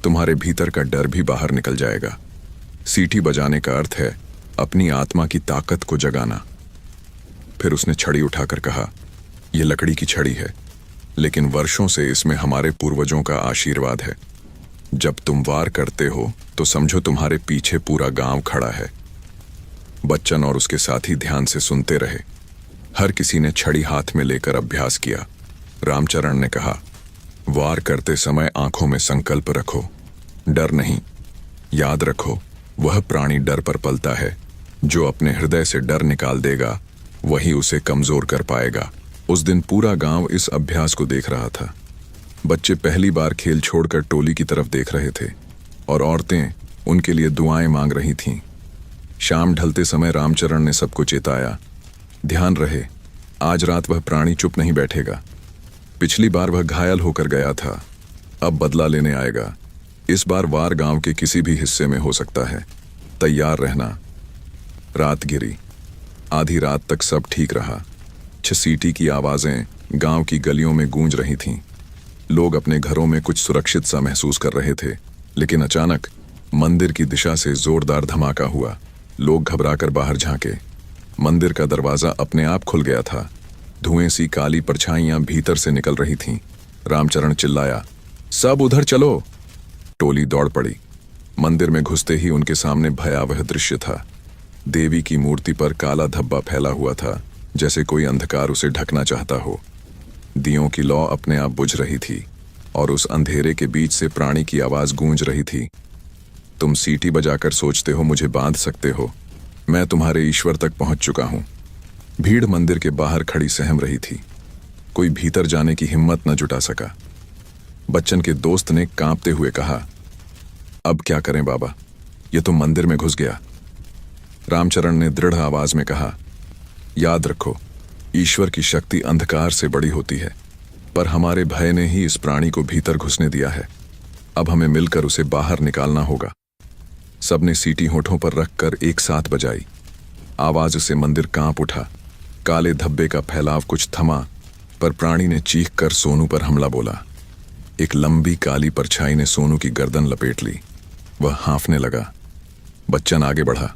तुम्हारे भीतर का डर भी बाहर निकल जाएगा। सीटी बजाने का अर्थ है अपनी आत्मा की ताकत को जगाना। फिर उसने छड़ी उठाकर कहा, यह लकड़ी की छड़ी है, लेकिन वर्षों से इसमें हमारे पूर्वजों का आशीर्वाद है। जब तुम वार करते हो तो समझो तुम्हारे पीछे पूरा गांव खड़ा है। बच्चन और उसके साथी ध्यान से सुनते रहे। हर किसी ने छड़ी हाथ में लेकर अभ्यास किया। रामचरण ने कहा, वार करते समय आंखों में संकल्प रखो, डर नहीं। याद रखो, वह प्राणी डर पर पलता है। जो अपने हृदय से डर निकाल देगा वही उसे कमजोर कर पाएगा। उस दिन पूरा गांव इस अभ्यास को देख रहा था। बच्चे पहली बार खेल छोड़कर टोली की तरफ देख रहे थे और औरतें उनके लिए दुआएं मांग रही थीं। शाम ढलते समय रामचरण ने सबको चेताया, ध्यान रहे, आज रात वह प्राणी चुप नहीं बैठेगा। पिछली बार वह घायल होकर गया था, अब बदला लेने आएगा। इस बार वार गांव के किसी भी हिस्से में हो सकता है, तैयार रहना। रात गिरी। आधी रात तक सब ठीक रहा। छसीटी की आवाजें गांव की गलियों में गूंज रही थीं। लोग अपने घरों में कुछ सुरक्षित सा महसूस कर रहे थे, लेकिन अचानक मंदिर की दिशा से जोरदार धमाका हुआ। लोग घबराकर बाहर झांके। मंदिर का दरवाजा अपने आप खुल गया था। धुएं सी काली परछाइयां भीतर से निकल रही थीं। रामचरण चिल्लाया, सब उधर चलो। टोली दौड़ पड़ी। मंदिर में घुसते ही उनके सामने भयावह दृश्य था। देवी की मूर्ति पर काला धब्बा फैला हुआ था, जैसे कोई अंधकार उसे ढकना चाहता हो। दियों की लौ अपने आप बुझ रही थी और उस अंधेरे के बीच से प्राणी की आवाज गूंज रही थी। तुम सीटी बजाकर सोचते हो मुझे बांध सकते हो, मैं तुम्हारे ईश्वर तक पहुंच चुका हूं। भीड़ मंदिर के बाहर खड़ी सहम रही थी। कोई भीतर जाने की हिम्मत न जुटा सका। बच्चन के दोस्त ने कांपते हुए कहा, अब क्या करें बाबा, ये तो मंदिर में घुस गया। रामचरण ने दृढ़ आवाज में कहा, याद रखो, ईश्वर की शक्ति अंधकार से बड़ी होती है, पर हमारे भय ने ही इस प्राणी को भीतर घुसने दिया है। अब हमें मिलकर उसे बाहर निकालना होगा। सबने सीटी होठों पर रखकर एक साथ बजाई। आवाज से मंदिर कांप उठा। काले धब्बे का फैलाव कुछ थमा, पर प्राणी ने चीख कर सोनू पर हमला बोला। एक लंबी काली परछाई ने सोनू की गर्दन लपेट ली। वह हाँफने लगा। बच्चन आगे बढ़ा।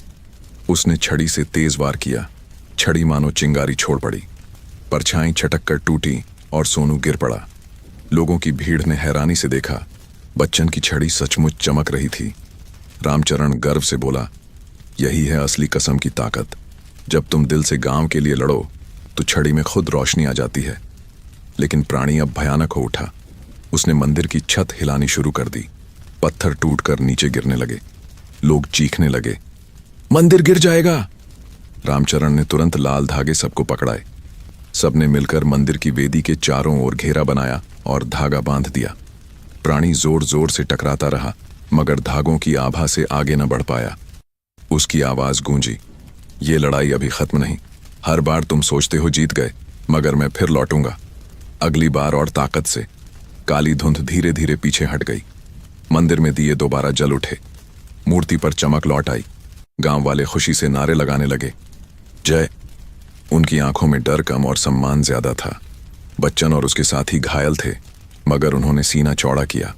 उसने छड़ी से तेज वार किया। छड़ी मानो चिंगारी छोड़ पड़ी। परछाई छटक कर टूटी और सोनू गिर पड़ा। लोगों की भीड़ ने हैरानी से देखा। बच्चन की छड़ी सचमुच चमक रही थी। रामचरण गर्व से बोला, यही है असली कसम की ताकत। जब तुम दिल से गांव के लिए लड़ो तो छड़ी में खुद रोशनी आ जाती है। लेकिन प्राणी अब भयानक हो उठा। उसने मंदिर की छत हिलानी शुरू कर दी। पत्थर टूटकर नीचे गिरने लगे। लोग चीखने लगे, मंदिर गिर जाएगा। रामचरण ने तुरंत लाल धागे सबको पकड़ाए। सबने मिलकर मंदिर की वेदी के चारों ओर घेरा बनाया और धागा बांध दिया। प्राणी जोर जोर से टकराता रहा, मगर धागों की आभा से आगे न बढ़ पाया। उसकी आवाज गूंजी, ये लड़ाई अभी खत्म नहीं। हर बार तुम सोचते हो जीत गए, मगर मैं फिर लौटूंगा, अगली बार और ताकत से। काली धुंध धीरे धीरे पीछे हट गई। मंदिर में दिए दोबारा जल उठे। मूर्ति पर चमक लौट आई। गांव वाले खुशी से नारे लगाने लगे, जय। उनकी आंखों में डर कम और सम्मान ज्यादा था। बच्चन और उसके साथी घायल थे, मगर उन्होंने सीना चौड़ा किया।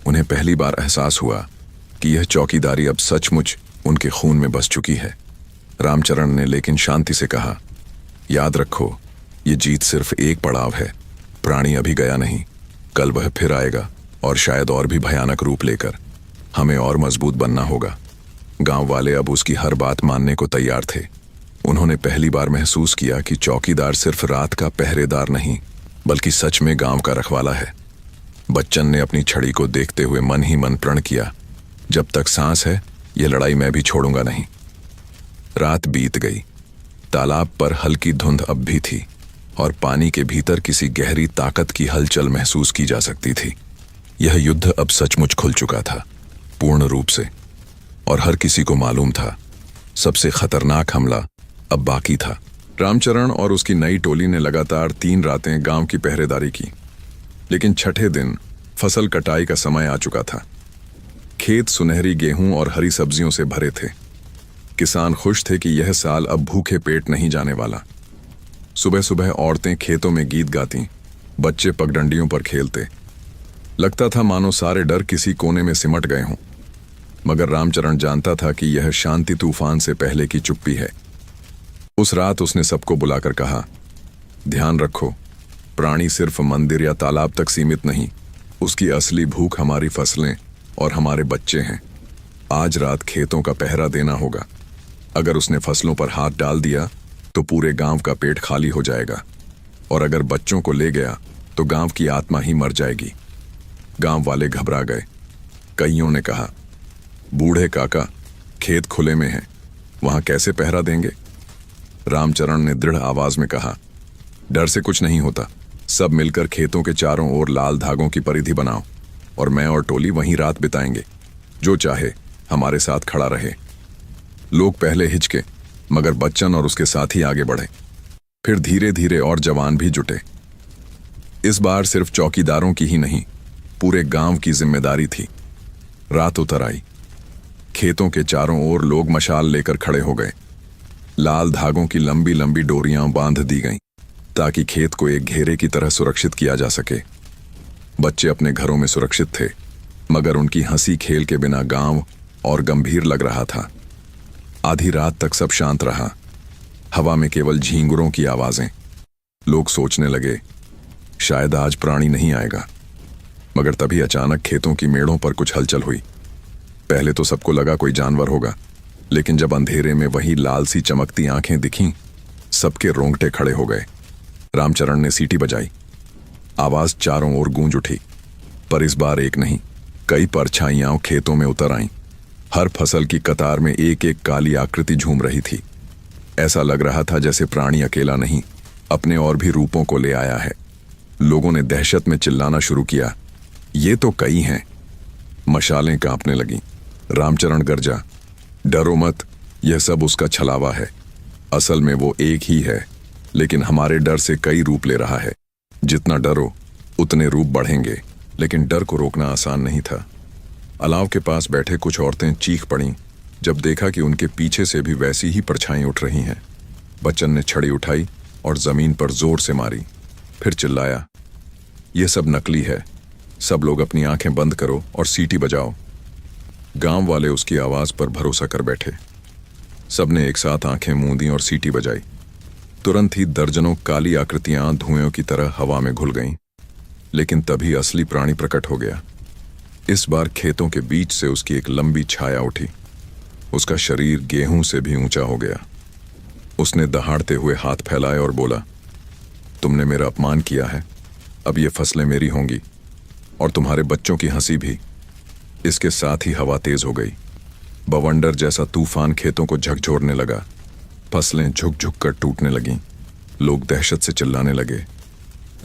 उन्हें पहली बार एहसास हुआ कि यह चौकीदारी अब सचमुच उनके खून में बस चुकी है। रामचरण ने लेकिन शांति से कहा, याद रखो, ये जीत सिर्फ एक पड़ाव है। प्राणी अभी गया नहीं, कल वह फिर आएगा और शायद और भी भयानक रूप लेकर। हमें और मजबूत बनना होगा। गांव वाले अब उसकी हर बात मानने को तैयार थे। उन्होंने पहली बार महसूस किया कि चौकीदार सिर्फ रात का पहरेदार नहीं, बल्कि सच में गांव का रखवाला है। बच्चन ने अपनी छड़ी को देखते हुए मन ही मन प्रण किया, जब तक सांस है यह लड़ाई मैं भी छोड़ूंगा नहीं। रात बीत गई। तालाब पर हल्की धुंध अब भी थी और पानी के भीतर किसी गहरी ताकत की हलचल महसूस की जा सकती थी। यह युद्ध अब सचमुच खुल चुका था, पूर्ण रूप से, और हर किसी को मालूम था सबसे खतरनाक हमला अब बाकी था। रामचरण और उसकी नई टोली ने लगातार 3 रातें गांव की पहरेदारी की, लेकिन छठे दिन फसल कटाई का समय आ चुका था। खेत सुनहरी गेहूं और हरी सब्जियों से भरे थे। किसान खुश थे कि यह साल अब भूखे पेट नहीं जाने वाला। सुबह सुबह औरतें खेतों में गीत गाती, बच्चे पगडंडियों पर खेलते। लगता था मानो सारे डर किसी कोने में सिमट गए हों। मगर रामचरण जानता था कि यह शांति तूफान से पहले की चुप्पी है। उस रात उसने सबको बुलाकर कहा, ध्यान रखो, प्राणी सिर्फ मंदिर या तालाब तक सीमित नहीं, उसकी असली भूख हमारी फसलें और हमारे बच्चे हैं। आज रात खेतों का पहरा देना होगा। अगर उसने फसलों पर हाथ डाल दिया तो पूरे गांव का पेट खाली हो जाएगा, और अगर बच्चों को ले गया तो गांव की आत्मा ही मर जाएगी। गांव वाले घबरा गए। कईयों ने कहा, बूढ़े काका, खेत खुले में हैं, वहां कैसे पहरा देंगे? रामचरण ने दृढ़ आवाज में कहा, डर से कुछ नहीं होता। सब मिलकर खेतों के चारों ओर लाल धागों की परिधि बनाओ और मैं और टोली वहीं रात बिताएंगे। जो चाहे हमारे साथ खड़ा रहे। लोग पहले हिचके, मगर बच्चन और उसके साथी आगे बढ़े। फिर धीरे धीरे और जवान भी जुटे। इस बार सिर्फ चौकीदारों की ही नहीं, पूरे गांव की जिम्मेदारी थी। रात उतर आई। खेतों के चारों ओर लोग मशाल लेकर खड़े हो गए। लाल धागों की लंबी लंबी डोरियां बांध दी गईं ताकि खेत को एक घेरे की तरह सुरक्षित किया जा सके। बच्चे अपने घरों में सुरक्षित थे, मगर उनकी हंसी खेल के बिना गांव और गंभीर लग रहा था। आधी रात तक सब शांत रहा। हवा में केवल झींगुरों की आवाजें। लोग सोचने लगे, शायद आज प्राणी नहीं आएगा। मगर तभी अचानक खेतों की मेड़ों पर कुछ हलचल हुई। पहले तो सबको लगा कोई जानवर होगा, लेकिन जब अंधेरे में वही लाल सी चमकती आंखें दिखीं, सबके रोंगटे खड़े हो गए। रामचरण ने सीटी बजाई। आवाज चारों ओर गूंज उठी, पर इस बार एक नहीं, कई परछाइयां खेतों में उतर आईं। हर फसल की कतार में एक एक काली आकृति झूम रही थी। ऐसा लग रहा था जैसे प्राणी अकेला नहीं, अपने और भी रूपों को ले आया है। लोगों ने दहशत में चिल्लाना शुरू किया, ये तो कई हैं। मशालें कांपने लगीं। रामचरण गरजा, डरो मत, यह सब उसका छलावा है। असल में वो एक ही है, लेकिन हमारे डर से कई रूप ले रहा है। जितना डरो उतने रूप बढ़ेंगे, लेकिन डर को रोकना आसान नहीं था। अलाव के पास बैठे कुछ औरतें चीख पड़ीं जब देखा कि उनके पीछे से भी वैसी ही परछाई उठ रही हैं। बच्चन ने छड़ी उठाई और जमीन पर जोर से मारी, फिर चिल्लाया, यह सब नकली है। सब लोग अपनी आंखें बंद करो और सीटी बजाओ। गांव वाले उसकी आवाज पर भरोसा कर बैठे। सबने एक साथ आंखें मूंदी और सीटी बजाई। तुरंत ही दर्जनों काली आकृतियां धुएं की तरह हवा में घुल गईं। लेकिन तभी असली प्राणी प्रकट हो गया। इस बार खेतों के बीच से उसकी एक लंबी छाया उठी। उसका शरीर गेहूं से भी ऊंचा हो गया। उसने दहाड़ते हुए हाथ फैलाए और बोला, तुमने मेरा अपमान किया है, अब ये फसलें मेरी होंगी और तुम्हारे बच्चों की हंसी भी। इसके साथ ही हवा तेज हो गई। बवंडर जैसा तूफान खेतों को झकझोरने लगा। फसलें झुक झुक कर टूटने लगीं। लोग दहशत से चिल्लाने लगे।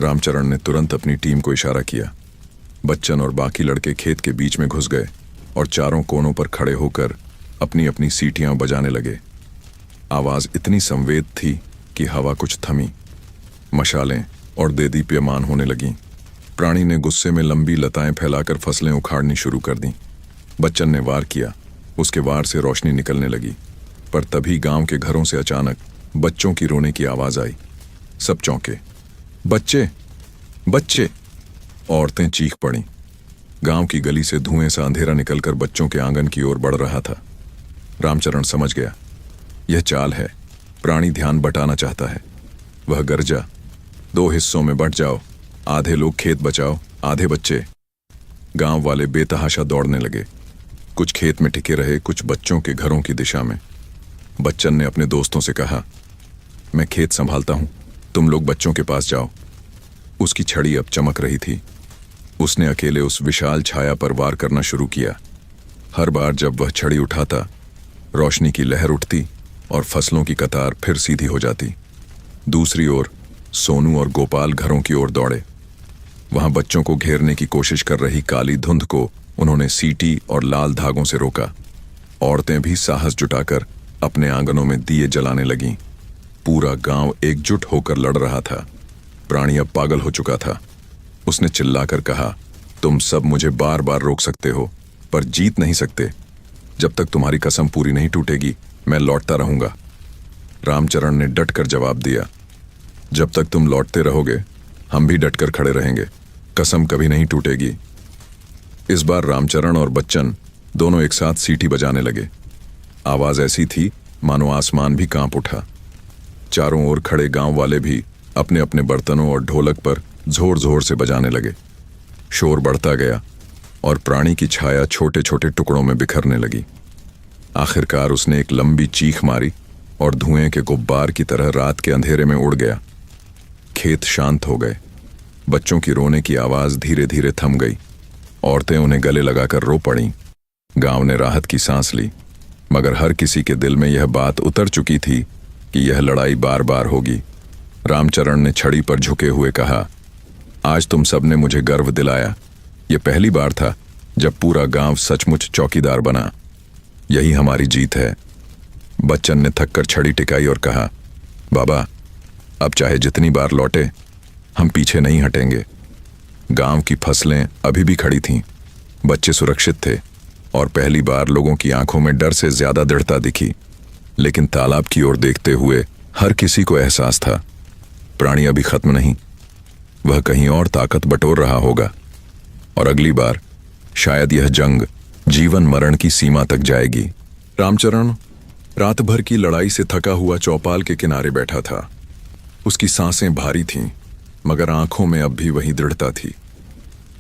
रामचरण ने तुरंत अपनी टीम को इशारा किया। बच्चन और बाकी लड़के खेत के बीच में घुस गए और चारों कोनों पर खड़े होकर अपनी अपनी सीटियां बजाने लगे। आवाज इतनी संवेद थी कि हवा कुछ थमी। मशालें और देदीप्यमान होने लगीं। प्राणी ने गुस्से में लंबी लताएं फैलाकर फसलें उखाड़नी शुरू कर दीं। बच्चन ने वार किया। उसके वार से रोशनी निकलने लगी, पर तभी गांव के घरों से अचानक बच्चों की रोने की आवाज आई। सब चौंके। बच्चे, बच्चे! औरतें चीख पड़ीं। गांव की गली से धुएं सा अंधेरा निकलकर बच्चों के आंगन की ओर बढ़ रहा था। रामचरण समझ गया, यह चाल है। प्राणी ध्यान बटाना चाहता है। वह गरजा, 2 हिस्सों में बंट जाओ, आधे लोग खेत बचाओ, आधे बच्चे। गांव वाले बेतहाशा दौड़ने लगे। कुछ खेत में टिके रहे, कुछ बच्चों के घरों की दिशा में। बच्चन ने अपने दोस्तों से कहा, मैं खेत संभालता हूं, तुम लोग बच्चों के पास जाओ। उसकी छड़ी अब चमक रही थी। उसने अकेले उस विशाल छाया पर वार करना शुरू किया। हर बार जब वह छड़ी उठाता, रोशनी की लहर उठती और फसलों की कतार फिर सीधी हो जाती। दूसरी ओर सोनू और गोपाल घरों की ओर दौड़े। वहां बच्चों को घेरने की कोशिश कर रही काली धुंध को उन्होंने सीटी और लाल धागों से रोका। औरतें भी साहस जुटाकर अपने आंगनों में दिए जलाने लगीं। पूरा गांव एकजुट होकर लड़ रहा था। प्राणी अब पागल हो चुका था। उसने चिल्लाकर कहा, तुम सब मुझे बार बार रोक सकते हो, पर जीत नहीं सकते। जब तक तुम्हारी कसम पूरी नहीं टूटेगी, मैं लौटता रहूंगा। रामचरण ने डटकर जवाब दिया, जब तक तुम लौटते रहोगे, हम भी डटकर खड़े रहेंगे। कसम कभी नहीं टूटेगी। इस बार रामचरण और बच्चन दोनों एक साथ सीटी बजाने लगे। आवाज ऐसी थी मानो आसमान भी कांप उठा। चारों ओर खड़े गांव वाले भी अपने अपने बर्तनों और ढोलक पर जोर जोर से बजाने लगे। शोर बढ़ता गया और प्राणी की छाया छोटे छोटे टुकड़ों में बिखरने लगी। आखिरकार उसने एक लंबी चीख मारी और धुएं के गुब्बार की तरह रात के अंधेरे में उड़ गया। खेत शांत हो गए। बच्चों की रोने की आवाज धीरे धीरे थम गई। औरतें उन्हें गले लगाकर रो पड़ीं। गांव ने राहत की सांस ली, मगर हर किसी के दिल में यह बात उतर चुकी थी कि यह लड़ाई बार बार होगी। रामचरण ने छड़ी पर झुके हुए कहा, आज तुम सबने मुझे गर्व दिलाया। यह पहली बार था जब पूरा गांव सचमुच चौकीदार बना। यही हमारी जीत है। बच्चन ने थककर छड़ी टिकाई और कहा, बाबा, अब चाहे जितनी बार लौटे, हम पीछे नहीं हटेंगे। गांव की फसलें अभी भी खड़ी थीं। बच्चे सुरक्षित थे और पहली बार लोगों की आंखों में डर से ज्यादा दृढ़ता दिखी। लेकिन तालाब की ओर देखते हुए हर किसी को एहसास था, प्राणी अभी खत्म नहीं। वह कहीं और ताकत बटोर रहा होगा और अगली बार शायद यह जंग जीवन मरण की सीमा तक जाएगी। रामचरण रात भर की लड़ाई से थका हुआ चौपाल के किनारे बैठा था। उसकी सांसें भारी थीं, मगर आंखों में अब भी वही दृढ़ता थी।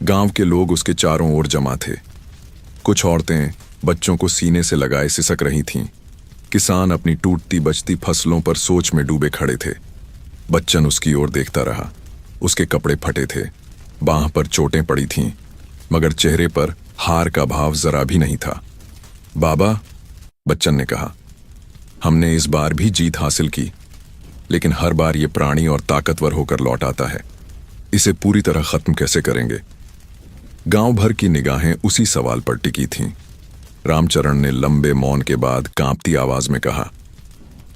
गांव के लोग उसके चारों ओर जमा थे। कुछ औरतें बच्चों को सीने से लगाए सिसक रही थीं। किसान अपनी टूटती बचती फसलों पर सोच में डूबे खड़े थे। बच्चन उसकी ओर देखता रहा। उसके कपड़े फटे थे, बांह पर चोटें पड़ी थीं, मगर चेहरे पर हार का भाव जरा भी नहीं था। बाबा, बच्चन ने कहा, हमने इस बार भी जीत हासिल की, लेकिन हर बार ये प्राणी और ताकतवर होकर लौट आता है। इसे पूरी तरह खत्म कैसे करेंगे? गांव भर की निगाहें उसी सवाल पर टिकी थीं। रामचरण ने लंबे मौन के बाद कांपती आवाज में कहा,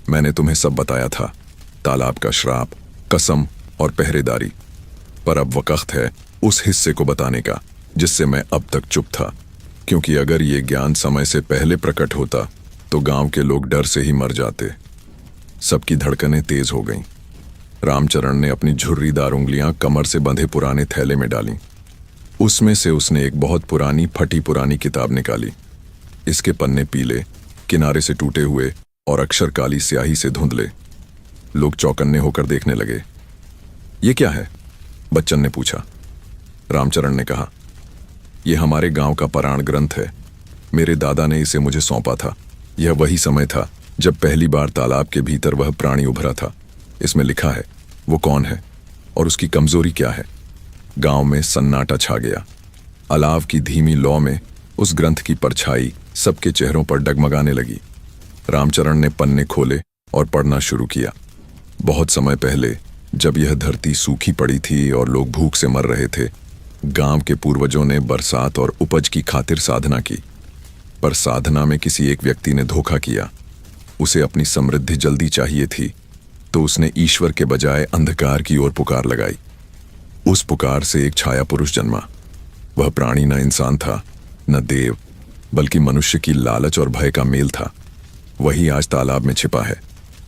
मैंने तुम्हें सब बताया था, तालाब का श्राप, कसम और पहरेदारी। पर अब वक्त है उस हिस्से को बताने का जिससे मैं अब तक चुप था, क्योंकि अगर ये ज्ञान समय से पहले प्रकट होता तो गांव के लोग डर से ही मर जाते। सबकी धड़कनें तेज हो गईं। रामचरण ने अपनी झुर्रीदार उंगलियां कमर से बंधे पुराने थैले में डालीं। उसमें से उसने एक बहुत पुरानी फटी पुरानी किताब निकाली। इसके पन्ने पीले, किनारे से टूटे हुए और अक्षर काली स्याही से धुंधले। लोग चौकन्ने होकर देखने लगे। ये क्या है? बच्चन ने पूछा। रामचरण ने कहा, यह हमारे गांव का पुराण ग्रंथ है। मेरे दादा ने इसे मुझे सौंपा था। यह वही समय था जब पहली बार तालाब के भीतर वह प्राणी उभरा था। इसमें लिखा है वो कौन है और उसकी कमजोरी क्या है। गांव में सन्नाटा छा गया। अलाव की धीमी लौ में उस ग्रंथ की परछाई सबके चेहरों पर डगमगाने लगी। रामचरण ने पन्ने खोले और पढ़ना शुरू किया। बहुत समय पहले, जब यह धरती सूखी पड़ी थी और लोग भूख से मर रहे थे, गांव के पूर्वजों ने बरसात और उपज की खातिर साधना की। पर साधना में किसी एक व्यक्ति ने धोखा किया। उसे अपनी समृद्धि जल्दी चाहिए थी, तो उसने ईश्वर के बजाय अंधकार की ओर पुकार लगाई। उस पुकार से एक छाया पुरुष जन्मा। वह प्राणी न इंसान था, न देव, बल्कि मनुष्य की लालच और भय का मेल था। वही आज तालाब में छिपा है।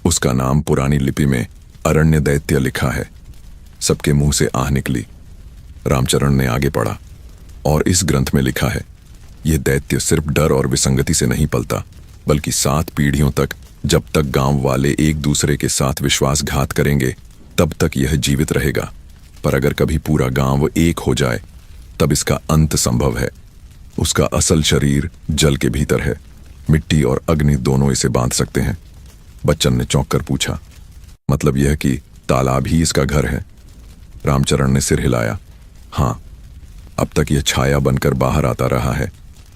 उसका नाम पुरानी लिपि में अरण्य दैत्य लिखा है। सबके मुंह से आह निकली। रामचरण ने आगे पढ़ा, और इस ग्रंथ में लिखा है, यह दैत्य सिर्फ डर और विसंगति से नहीं पलता, बल्कि 7 पीढ़ियों तक, जब तक गांव वाले एक दूसरे के साथ विश्वासघात करेंगे, तब तक यह जीवित रहेगा। पर अगर कभी पूरा गांव एक हो जाए, तब इसका अंत संभव है। उसका असल शरीर जल के भीतर है। मिट्टी और अग्नि दोनों इसे बांध सकते हैं। बच्चन ने चौंक कर पूछा, मतलब यह कि तालाब ही इसका घर है? रामचरण ने सिर हिलाया। हाँ, अब तक यह छाया बनकर बाहर आता रहा है,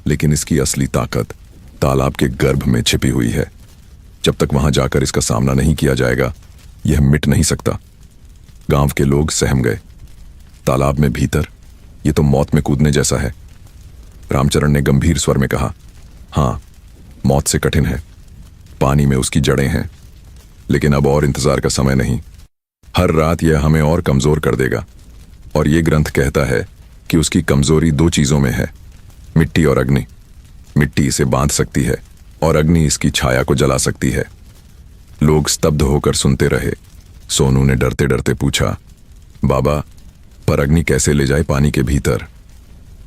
लेकिन इसकी असली ताकत तालाब के गर्भ में छिपी हुई है। जब तक वहां जाकर इसका सामना नहीं किया जाएगा, यह मिट नहीं सकता। गांव के लोग सहम गए। तालाब में भीतर, यह तो मौत में कूदने जैसा है। रामचरण ने गंभीर स्वर में कहा, हाँ, मौत से कठिन है। पानी में उसकी जड़ें हैं, लेकिन अब और इंतजार का समय नहीं। हर रात यह हमें और कमजोर कर देगा। और यह ग्रंथ कहता है कि उसकी कमजोरी 2 चीजों में है, मिट्टी और अग्नि। मिट्टी इसे बांध सकती है और अग्नि इसकी छाया को जला सकती है। लोग स्तब्ध होकर सुनते रहे। सोनू ने डरते डरते पूछा, बाबा, पर अग्नि कैसे ले जाए पानी के भीतर?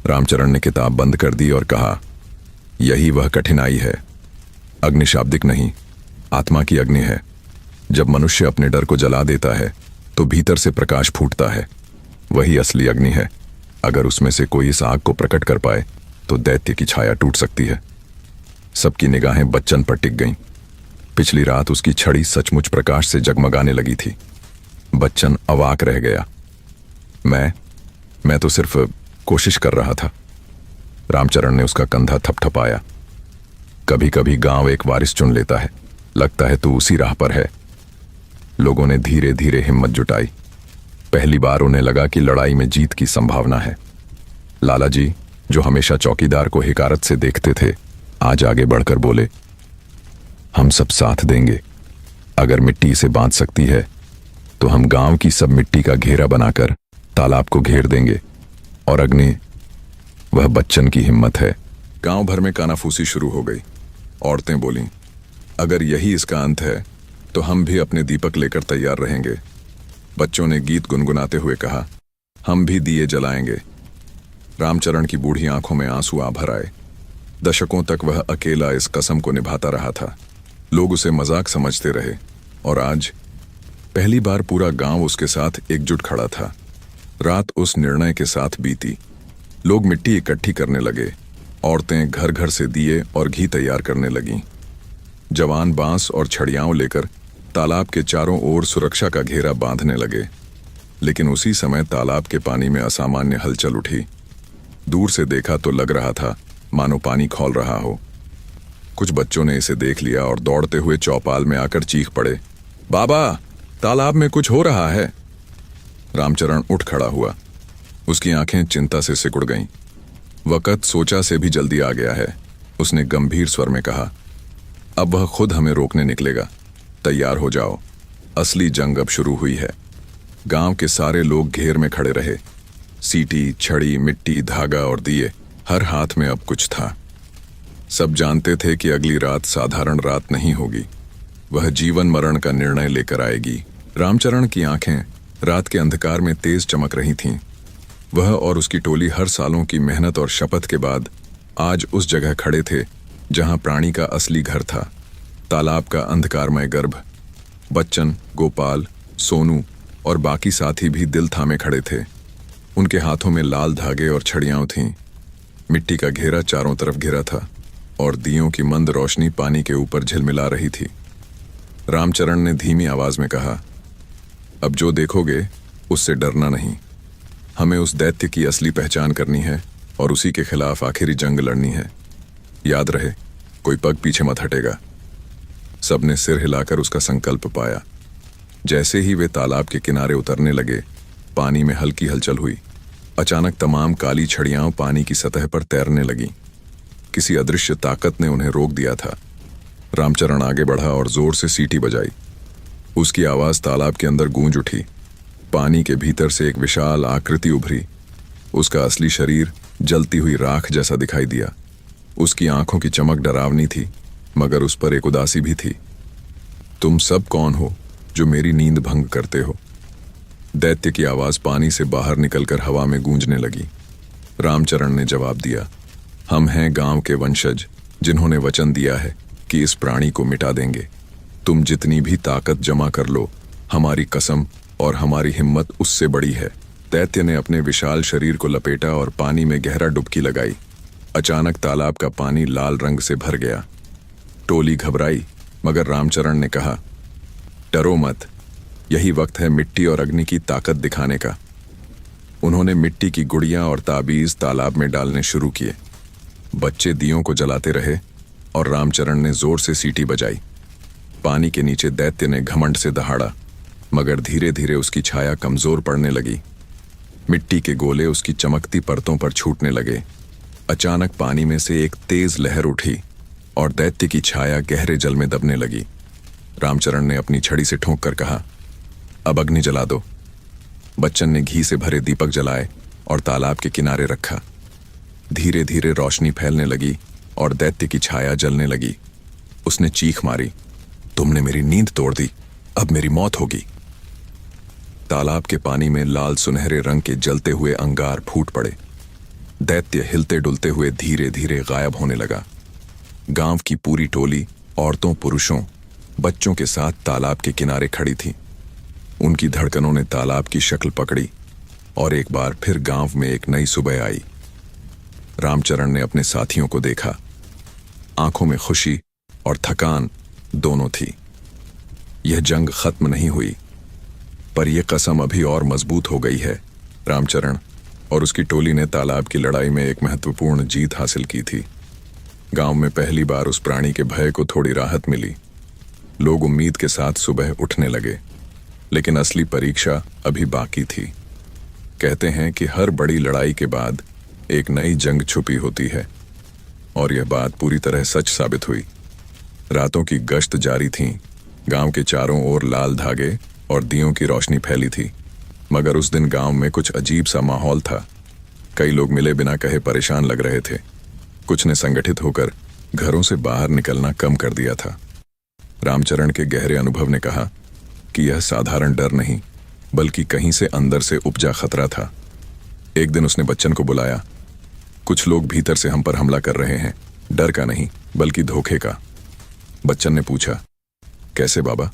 रामचरण ने किताब बंद कर दी और कहा, यही वह कठिनाई है। अग्नि शाब्दिक नहीं, आत्मा की अग्नि है। जब मनुष्य अपने डर को जला देता है, तो भीतर से प्रकाश फूटता है। वही असली अग्नि है। अगर उसमें से कोई इस आग को प्रकट कर पाए, तो दैत्य की छाया टूट सकती है। सबकी निगाहें बच्चन पर टिक गईं। पिछली रात उसकी छड़ी सचमुच प्रकाश से जगमगाने लगी थी। बच्चन अवाक रह गया। मैं तो सिर्फ कोशिश कर रहा था। रामचरण ने उसका कंधा थपथपाया। कभी कभी गांव एक वारिस चुन लेता है। लगता है तू उसी राह पर है। लोगों ने धीरे धीरे हिम्मत जुटाई। पहली बार उन्हें लगा कि लड़ाई में जीत की संभावना है। लाला जी, जो हमेशा चौकीदार को हिकारत से देखते थे, आज आगे बढ़कर बोले, हम सब साथ देंगे। अगर मिट्टी इसे बांध सकती है, तो हम गांव की सब मिट्टी का घेरा बनाकर तालाब को घेर देंगे। और अग्नि, वह बच्चन की हिम्मत है। गांव भर में कानाफूसी शुरू हो गई। औरतें बोलीं, अगर यही इसका अंत है, तो हम भी अपने दीपक लेकर तैयार रहेंगे। बच्चों ने गीत गुनगुनाते हुए कहा, हम भी दिए जलाएंगे। रामचरण की बूढ़ी आंखों में आंसू आ भर आए। दशकों तक वह अकेला इस कसम को निभाता रहा था। लोग उसे मजाक समझते रहे, और आज पहली बार पूरा गांव उसके साथ एकजुट खड़ा था। रात उस निर्णय के साथ बीती लोग मिट्टी इकट्ठी करने लगे। औरतें घर घर से दिए और घी तैयार करने लगीं। जवान बांस और छड़ियाओं लेकर तालाब के चारों ओर सुरक्षा का घेरा बांधने लगे। लेकिन उसी समय तालाब के पानी में असामान्य हलचल उठी। दूर से देखा तो लग रहा था मानो पानी खौल रहा हो। कुछ बच्चों ने इसे देख लिया और दौड़ते हुए चौपाल में आकर चीख पड़े, बाबा, तालाब में कुछ हो रहा है। रामचरण उठ खड़ा हुआ। उसकी आंखें चिंता से सिकुड़ गईं। वक़्त सोचा से भी जल्दी आ गया है। उसने गंभीर स्वर में कहा, अब वह खुद हमें रोकने निकलेगा। तैयार हो जाओ, असली जंग अब शुरू हुई है। गांव के सारे लोग घेर में खड़े रहे। सीटी, छड़ी, मिट्टी, धागा और दिए, हर हाथ में अब कुछ था। सब जानते थे कि अगली रात साधारण रात नहीं होगी। वह जीवन मरण का निर्णय लेकर आएगी। रामचरण की आंखें रात के अंधकार में तेज चमक रही थीं। वह और उसकी टोली हर सालों की मेहनत और शपथ के बाद आज उस जगह खड़े थे जहां प्राणी का असली घर था। तालाब का अंधकारमय गर्भ। बच्चन, गोपाल, सोनू और बाकी साथी भी दिल थामे खड़े थे। उनके हाथों में लाल धागे और छड़ियां थीं। मिट्टी का घेरा चारों तरफ घिरा था और दियों की मंद रोशनी पानी के ऊपर झिलमिला रही थी। रामचरण ने धीमी आवाज में कहा, अब जो देखोगे उससे डरना नहीं। हमें उस दैत्य की असली पहचान करनी है और उसी के खिलाफ आखिरी जंग लड़नी है। याद रहे, कोई पग पीछे मत हटेगा। सबने सिर हिलाकर उसका संकल्प पाया। जैसे ही वे तालाब के किनारे उतरने लगे, पानी में हल्की हलचल हुई। अचानक तमाम काली छड़ियां पानी की सतह पर तैरने लगीं। किसी अदृश्य ताकत ने उन्हें रोक दिया था। रामचरण आगे बढ़ा और जोर से सीटी बजाई। उसकी आवाज तालाब के अंदर गूंज उठी। पानी के भीतर से एक विशाल आकृति उभरी। उसका असली शरीर जलती हुई राख जैसा दिखाई दिया। उसकी आंखों की चमक डरावनी थी, मगर उस पर एक उदासी भी थी। तुम सब कौन हो जो मेरी नींद भंग करते हो? दैत्य की आवाज पानी से बाहर निकलकर हवा में गूंजने लगी। रामचरण ने जवाब दिया, हम हैं गांव के वंशज, जिन्होंने वचन दिया है कि इस प्राणी को मिटा देंगे। तुम जितनी भी ताकत जमा कर लो, हमारी कसम और हमारी हिम्मत उससे बड़ी है। दैत्य ने अपने विशाल शरीर को लपेटा और पानी में गहरा डुबकी लगाई। अचानक तालाब का पानी लाल रंग से भर गया। टोली घबराई, मगर रामचरण ने कहा, डरो मत, यही वक्त है मिट्टी और अग्नि की ताकत दिखाने का। उन्होंने मिट्टी की गुड़ियां और ताबीज तालाब में डालने शुरू किए। बच्चे दियों को जलाते रहे और रामचरण ने जोर से सीटी बजाई। पानी के नीचे दैत्य ने घमंड से दहाड़ा, मगर धीरे धीरे उसकी छाया कमजोर पड़ने लगी। मिट्टी के गोले उसकी चमकती परतों पर छूटने लगे। अचानक पानी में से एक तेज लहर उठी और दैत्य की छाया गहरे जल में दबने लगी। रामचरण ने अपनी छड़ी से ठोंक कर कहा, अब अग्नि जला दो। बच्चन ने घी से भरे दीपक जलाए और तालाब के किनारे रखा। धीरे धीरे रोशनी फैलने लगी और दैत्य की छाया जलने लगी। उसने चीख मारी, तुमने मेरी नींद तोड़ दी, अब मेरी मौत होगी। तालाब के पानी में लाल सुनहरे रंग के जलते हुए अंगार फूट पड़े। दैत्य हिलते डुलते हुए धीरे धीरे गायब होने लगा। गांव की पूरी टोली औरतों, पुरुषों, बच्चों के साथ तालाब के किनारे खड़ी थी। उनकी धड़कनों ने तालाब की शक्ल पकड़ी और एक बार फिर गांव में एक नई सुबह आई। रामचरण ने अपने साथियों को देखा। आंखों में खुशी और थकान दोनों थी। यह जंग खत्म नहीं हुई, पर यह कसम अभी और मजबूत हो गई है। रामचरण और उसकी टोली ने तालाब की लड़ाई में एक महत्वपूर्ण जीत हासिल की थी। गांव में पहली बार उस प्राणी के भय को थोड़ी राहत मिली। लोग उम्मीद के साथ सुबह उठने लगे, लेकिन असली परीक्षा अभी बाकी थी। कहते हैं कि हर बड़ी लड़ाई के बाद एक नई जंग छुपी होती है, और यह बात पूरी तरह सच साबित हुई। रातों की गश्त जारी थी। गांव के चारों ओर लाल धागे और दियों की रोशनी फैली थी, मगर उस दिन गांव में कुछ अजीब सा माहौल था। कई लोग मिले बिना कहे परेशान लग रहे थे। कुछ ने संगठित होकर घरों से बाहर निकलना कम कर दिया था। रामचरण के गहरे अनुभव ने कहा कि यह साधारण डर नहीं, बल्कि कहीं से अंदर से उपजा खतरा था। एक दिन उसने बच्चन को बुलाया। कुछ लोग भीतर से हम पर हमला कर रहे हैं, डर का नहीं बल्कि धोखे का। बच्चन ने पूछा, कैसे बाबा,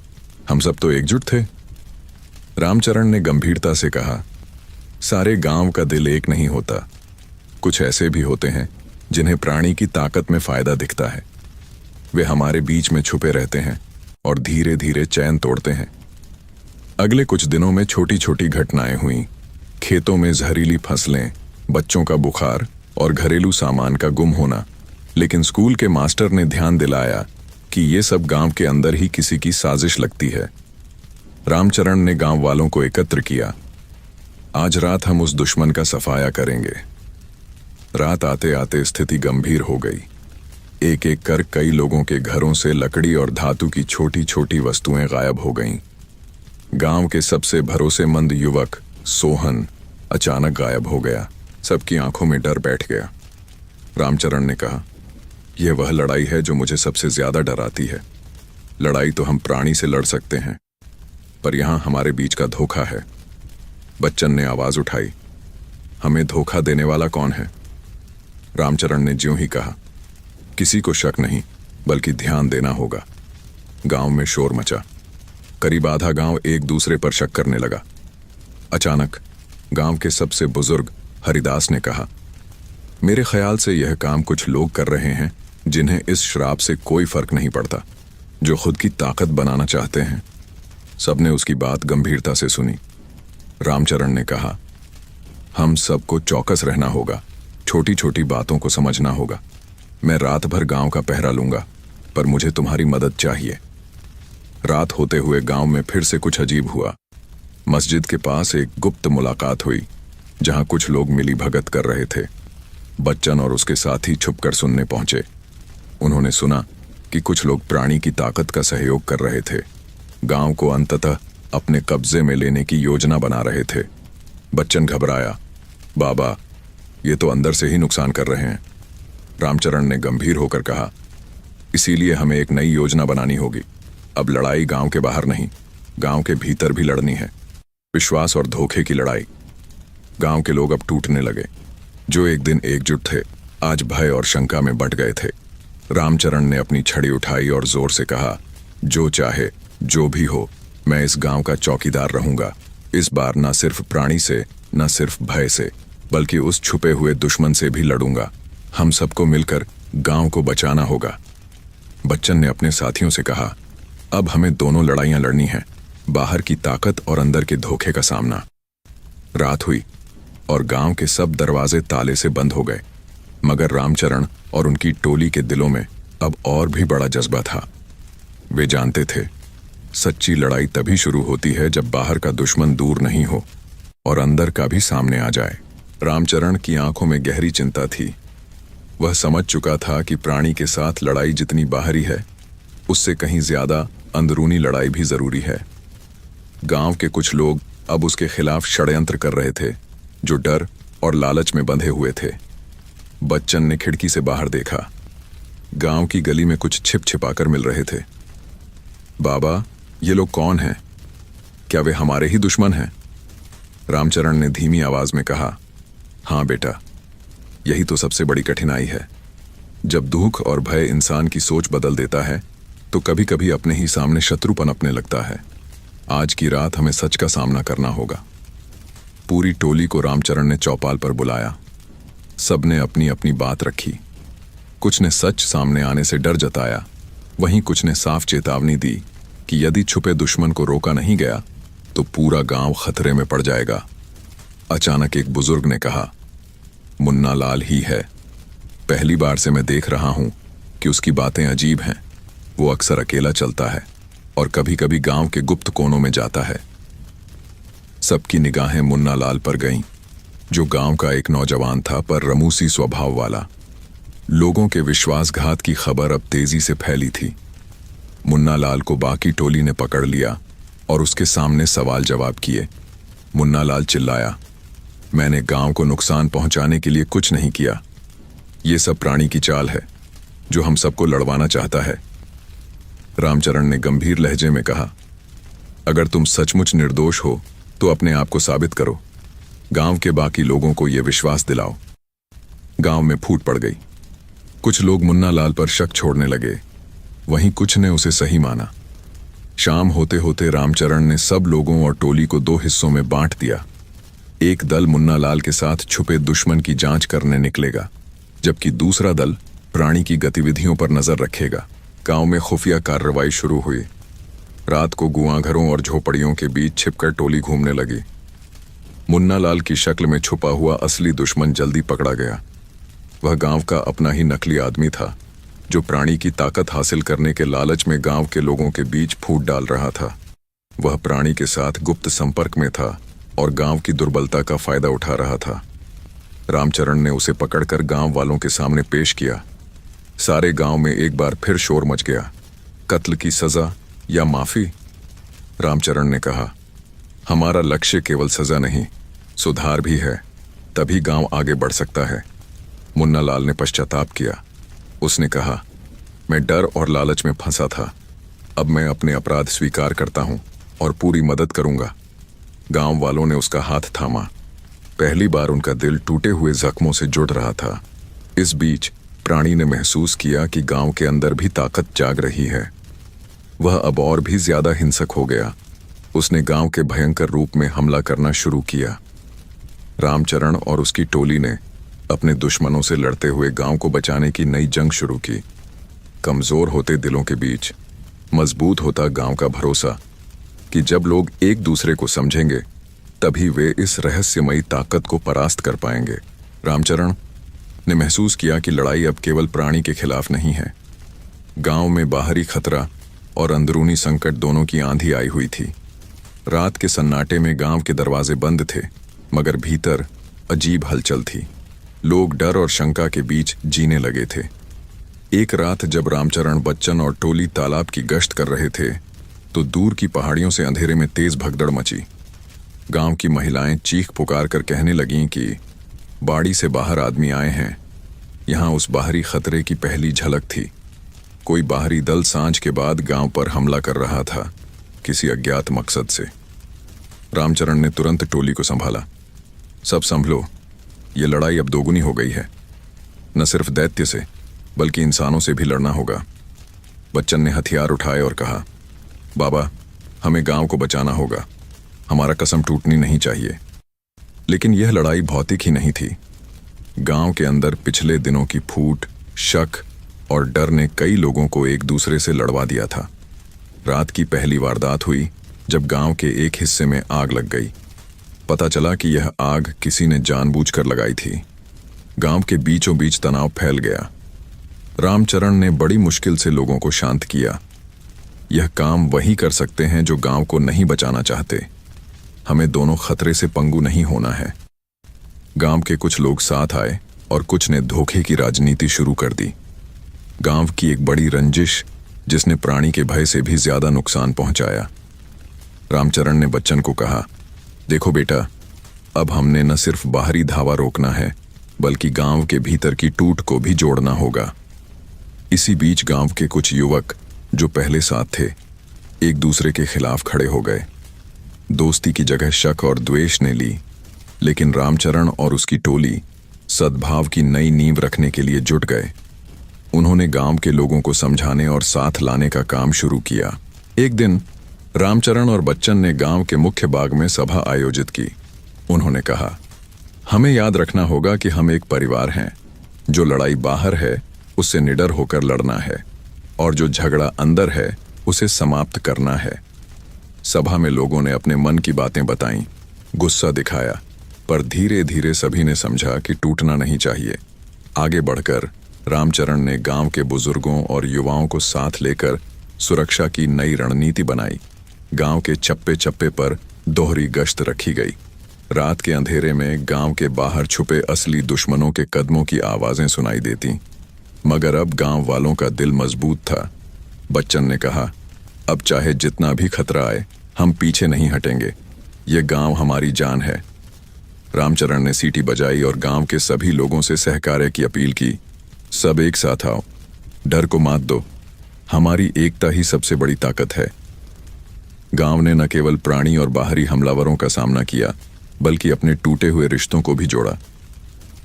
हम सब तो एकजुट थे। रामचरण ने गंभीरता से कहा, सारे गांव का दिल एक नहीं होता। कुछ ऐसे भी होते हैं जिन्हें प्राणी की ताकत में फायदा दिखता है। वे हमारे बीच में छुपे रहते हैं और धीरे धीरे चैन तोड़ते हैं। अगले कुछ दिनों में छोटी छोटी घटनाएं हुईं। खेतों में जहरीली फसलें, बच्चों का बुखार और घरेलू सामान का गुम होना। लेकिन स्कूल के मास्टर ने ध्यान दिलाया कि ये सब गांव के अंदर ही किसी की साजिश लगती है। रामचरण ने गांव वालों को एकत्र किया। आज रात हम उस दुश्मन का सफाया करेंगे। रात आते आते स्थिति गंभीर हो गई। एक एक कर कई लोगों के घरों से लकड़ी और धातु की छोटी छोटी वस्तुएं गायब हो गईं। गांव के सबसे भरोसेमंद युवक सोहन अचानक गायब हो गया। सबकी आंखों में डर बैठ गया। रामचरण ने कहा, यह वह लड़ाई है जो मुझे सबसे ज्यादा डराती है। लड़ाई तो हम प्राणी से लड़ सकते हैं, पर यहां हमारे बीच का धोखा है। बच्चन ने आवाज उठाई, हमें धोखा देने वाला कौन है? रामचरण ने ज्यों ही कहा, किसी को शक नहीं, बल्कि ध्यान देना होगा। गांव में शोर मचा। करीब आधा गांव एक दूसरे पर शक करने लगा। अचानक गांव के सबसे बुजुर्ग हरिदास ने कहा, मेरे ख्याल से यह काम कुछ लोग कर रहे हैं जिन्हें इस श्राप से कोई फर्क नहीं पड़ता, जो खुद की ताकत बनाना चाहते हैं। सबने उसकी बात गंभीरता से सुनी। रामचरण ने कहा, हम सबको चौकस रहना होगा, छोटी छोटी बातों को समझना होगा। मैं रात भर गांव का पहरा लूंगा, पर मुझे तुम्हारी मदद चाहिए। रात होते हुए गांव में फिर से कुछ अजीब हुआ। मस्जिद के पास एक गुप्त मुलाकात हुई, जहां कुछ लोग मिली भगत कर रहे थे। बच्चन और उसके साथी छुपकर सुनने पहुंचे। उन्होंने सुना कि कुछ लोग प्राणी की ताकत का सहयोग कर रहे थे। गांव को अंततः अपने कब्जे में लेने की योजना बना रहे थे। बच्चन घबराया, बाबा, ये तो अंदर से ही नुकसान कर रहे हैं। रामचरण ने गंभीर होकर कहा, इसीलिए हमें एक नई योजना बनानी होगी। अब लड़ाई गांव के बाहर नहीं, गांव के भीतर भी लड़नी है। विश्वास और धोखे की लड़ाई। गांव के लोग अब टूटने लगे। जो एक दिन एकजुट थे, आज भय और शंका में बंट गए थे। रामचरण ने अपनी छड़ी उठाई और जोर से कहा, जो चाहे जो भी हो, मैं इस गांव का चौकीदार रहूंगा। इस बार न सिर्फ प्राणी से, न सिर्फ भय से, बल्कि उस छुपे हुए दुश्मन से भी लड़ूंगा। हम सबको मिलकर गांव को बचाना होगा। बच्चन ने अपने साथियों से कहा, अब हमें दोनों लड़ाइयां लड़नी हैं, बाहर की ताकत और अंदर के धोखे का सामना। रात हुई और गांव के सब दरवाजे ताले से बंद हो गए, मगर रामचरण और उनकी टोली के दिलों में अब और भी बड़ा जज्बा था। वे जानते थे, सच्ची लड़ाई तभी शुरू होती है जब बाहर का दुश्मन दूर नहीं हो और अंदर का भी सामने आ जाए। रामचरण की आंखों में गहरी चिंता थी। वह समझ चुका था कि प्राणी के साथ लड़ाई जितनी बाहरी है, उससे कहीं ज्यादा अंदरूनी लड़ाई भी जरूरी है। गांव के कुछ लोग अब उसके खिलाफ षड्यंत्र कर रहे थे, जो डर और लालच में बंधे हुए थे। बच्चन ने खिड़की से बाहर देखा। गांव की गली में कुछ छिप छिपाकर मिल रहे थे। बाबा, ये लोग कौन हैं? क्या वे हमारे ही दुश्मन हैं? रामचरण ने धीमी आवाज में कहा, हाँ बेटा, यही तो सबसे बड़ी कठिनाई है। जब दुख और भय इंसान की सोच बदल देता है, तो कभी कभी अपने ही सामने शत्रु पनपने लगता है। आज की रात हमें सच का सामना करना होगा। पूरी टोली को रामचरण ने चौपाल पर बुलाया। सबने अपनी अपनी बात रखी। कुछ ने सच सामने आने से डर जताया, वहीं कुछ ने साफ चेतावनी दी कि यदि छुपे दुश्मन को रोका नहीं गया तो पूरा गांव खतरे में पड़ जाएगा। अचानक एक बुजुर्ग ने कहा, मुन्ना लाल ही है। पहली बार से मैं देख रहा हूं कि उसकी बातें अजीब हैं। वो अक्सर अकेला चलता है और कभी कभी गांव के गुप्त कोनों में जाता है। सबकी निगाहें मुन्ना लाल पर गईं, जो गांव का एक नौजवान था पर रमूसी स्वभाव वाला। लोगों के विश्वासघात की खबर अब तेजी से फैली थी। मुन्ना लाल को बाकी टोली ने पकड़ लिया और उसके सामने सवाल जवाब किए। मुन्ना लाल चिल्लाया, मैंने गांव को नुकसान पहुंचाने के लिए कुछ नहीं किया। ये सब प्राणी की चाल है, जो हम सबको लड़वाना चाहता है। रामचरण ने गंभीर लहजे में कहा, अगर तुम सचमुच निर्दोष हो तो अपने आप को साबित करो। गांव के बाकी लोगों को यह विश्वास दिलाओ। गांव में फूट पड़ गई। कुछ लोग मुन्ना लाल पर शक छोड़ने लगे, वहीं कुछ ने उसे सही माना। शाम होते होते रामचरण ने सब लोगों और टोली को दो हिस्सों में बांट दिया। एक दल मुन्ना लाल के साथ छुपे दुश्मन की जांच करने निकलेगा, जबकि दूसरा दल प्राणी की गतिविधियों पर नजर रखेगा। गांव में खुफिया कार्रवाई शुरू हुई। रात को गुआघरों और झोपड़ियों के बीच छिपकर टोली घूमने लगी। मुन्ना लाल की शक्ल में छुपा हुआ असली दुश्मन जल्दी पकड़ा गया। वह गांव का अपना ही नकली आदमी था, जो प्राणी की ताकत हासिल करने के लालच में गांव के लोगों के बीच फूट डाल रहा था। वह प्राणी के साथ गुप्त संपर्क में था और गांव की दुर्बलता का फायदा उठा रहा था। रामचरण ने उसे पकड़कर गांव वालों के सामने पेश किया। सारे गांव में एक बार फिर शोर मच गया। कत्ल की सजा या माफी? रामचरण ने कहा, हमारा लक्ष्य केवल सजा नहीं, सुधार भी है, तभी गांव आगे बढ़ सकता है। मुन्ना लाल ने पश्चाताप किया। उसने कहा, मैं डर और लालच में फंसा था, अब मैं अपने अपराध स्वीकार करता हूं और पूरी मदद करूंगा। गांव वालों ने उसका हाथ थामा। पहली बार उनका दिल टूटे हुए जख्मों से जुड़ रहा था। इस बीच प्राणी ने महसूस किया कि गांव के अंदर भी ताकत जाग रही है। वह अब और भी ज्यादा हिंसक हो गया। उसने गांव के भयंकर रूप में हमला करना शुरू किया। रामचरण और उसकी टोली ने अपने दुश्मनों से लड़ते हुए गांव को बचाने की नई जंग शुरू की। कमजोर होते दिलों के बीच मजबूत होता गांव का भरोसा कि जब लोग एक दूसरे को समझेंगे, तभी वे इस रहस्यमयी ताकत को परास्त कर पाएंगे। रामचरण ने महसूस किया कि लड़ाई अब केवल प्राणी के खिलाफ नहीं है। गांव में बाहरी खतरा और अंदरूनी संकट दोनों की आंधी आई हुई थी। रात के सन्नाटे में गांव के दरवाजे बंद थे, मगर भीतर अजीब हलचल थी। लोग डर और शंका के बीच जीने लगे थे। एक रात जब रामचरण, बच्चन और टोली तालाब की गश्त कर रहे थे, तो दूर की पहाड़ियों से अंधेरे में तेज भगदड़ मची। गांव की महिलाएं चीख पुकार कर कहने लगीं कि बाड़ी से बाहर आदमी आए हैं। यहां उस बाहरी खतरे की पहली झलक थी। कोई बाहरी दल सांझ के बाद गांव पर हमला कर रहा था, किसी अज्ञात मकसद से। रामचरण ने तुरंत टोली को संभाला। सब संभलो, ये लड़ाई अब दोगुनी हो गई है। न सिर्फ दैत्य से, बल्कि इंसानों से भी लड़ना होगा। बच्चन ने हथियार उठाए और कहा, बाबा, हमें गांव को बचाना होगा, हमारा कसम टूटनी नहीं चाहिए। लेकिन यह लड़ाई भौतिक ही नहीं थी। गांव के अंदर पिछले दिनों की फूट, शक और डर ने कई लोगों को एक दूसरे से लड़वा दिया था। रात की पहली वारदात हुई जब गांव के एक हिस्से में आग लग गई। पता चला कि यह आग किसी ने जानबूझकर लगाई थी। गांव के बीचों बीच तनाव फैल गया। रामचरण ने बड़ी मुश्किल से लोगों को शांत किया। यह काम वही कर सकते हैं जो गांव को नहीं बचाना चाहते। हमें दोनों खतरे से पंगु नहीं होना है। गांव के कुछ लोग साथ आए और कुछ ने धोखे की राजनीति शुरू कर दी। गांव की एक बड़ी रंजिश, जिसने प्राणी के भय से भी ज्यादा नुकसान पहुंचाया। रामचरण ने बच्चन को कहा, देखो बेटा, अब हमने न सिर्फ बाहरी धावा रोकना है, बल्कि गांव के भीतर की टूट को भी जोड़ना होगा। इसी बीच गांव के कुछ युवक जो पहले साथ थे, एक दूसरे के खिलाफ खड़े हो गए। दोस्ती की जगह शक और द्वेष ने ली, लेकिन रामचरण और उसकी टोली सद्भाव की नई नींव रखने के लिए जुट गए। उन्होंने गांव के लोगों को समझाने और साथ लाने का काम शुरू किया। एक दिन रामचरण और बच्चन ने गांव के मुख्य बाग में सभा आयोजित की। उन्होंने कहा, हमें याद रखना होगा कि हम एक परिवार हैं। जो लड़ाई बाहर है, उससे निडर होकर लड़ना है, और जो झगड़ा अंदर है, उसे समाप्त करना है। सभा में लोगों ने अपने मन की बातें बताईं, गुस्सा दिखाया, पर धीरे धीरे सभी ने समझा कि टूटना नहीं चाहिए। आगे बढ़कर रामचरण ने गांव के बुजुर्गों और युवाओं को साथ लेकर सुरक्षा की नई रणनीति बनाई। गांव के चप्पे चप्पे पर दोहरी गश्त रखी गई। रात के अंधेरे में गांव के बाहर छुपे असली दुश्मनों के कदमों की आवाजें सुनाई देती, मगर अब गांव वालों का दिल मजबूत था। बच्चन ने कहा, अब चाहे जितना भी खतरा आए, हम पीछे नहीं हटेंगे। ये गांव हमारी जान है। रामचरण ने सीटी बजाई और गांव के सभी लोगों से सहकार्य की अपील की। सब एक साथ आओ, डर को मात दो, हमारी एकता ही सबसे बड़ी ताकत है। गांव ने न केवल प्राणी और बाहरी हमलावरों का सामना किया, बल्कि अपने टूटे हुए रिश्तों को भी जोड़ा।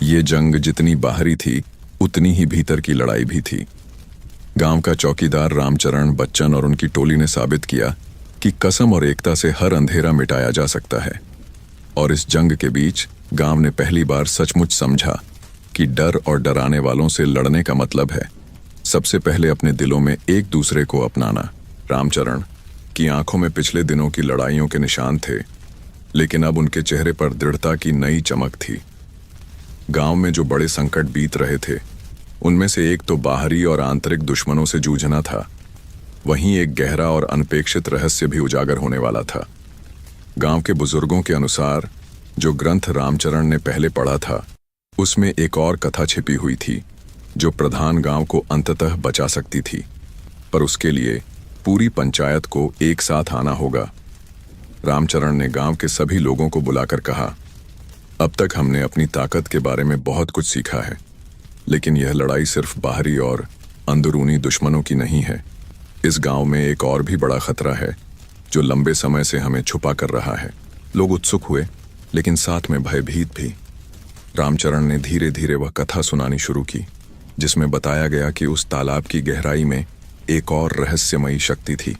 ये जंग जितनी बाहरी थी, उतनी ही भीतर की लड़ाई भी थी। गांव का चौकीदार रामचरण, बच्चन और उनकी टोली ने साबित किया कि कसम और एकता से हर अंधेरा मिटाया जा सकता है। और इस जंग के बीच गांव ने पहली बार सचमुच समझा कि डर और डराने वालों से लड़ने का मतलब है सबसे पहले अपने दिलों में एक दूसरे को अपनाना। रामचरण की आंखों में पिछले दिनों की लड़ाइयों के निशान थे, लेकिन अब उनके चेहरे पर दृढ़ता की नई चमक थी। गांव में जो बड़े संकट बीत रहे थे उनमें से एक तो बाहरी और आंतरिक दुश्मनों से जूझना था, वहीं एक गहरा और अनपेक्षित रहस्य भी उजागर होने वाला था। गांव के बुजुर्गों के अनुसार जो ग्रंथ रामचरण ने पहले पढ़ा था उसमें एक और कथा छिपी हुई थी जो प्रधान गांव को अंततः बचा सकती थी, पर उसके लिए पूरी पंचायत को एक साथ आना होगा। रामचरण ने गांव के सभी लोगों को बुलाकर कहा, अब तक हमने अपनी ताकत के बारे में बहुत कुछ सीखा है, लेकिन यह लड़ाई सिर्फ बाहरी और अंदरूनी दुश्मनों की नहीं है। इस गांव में एक और भी बड़ा खतरा है जो लंबे समय से हमें छुपा कर रहा है। लोग उत्सुक हुए, लेकिन साथ में भयभीत भी। रामचरण ने धीरे धीरे वह कथा सुनानी शुरू की जिसमें बताया गया कि उस तालाब की गहराई में एक और रहस्यमयी शक्ति थी।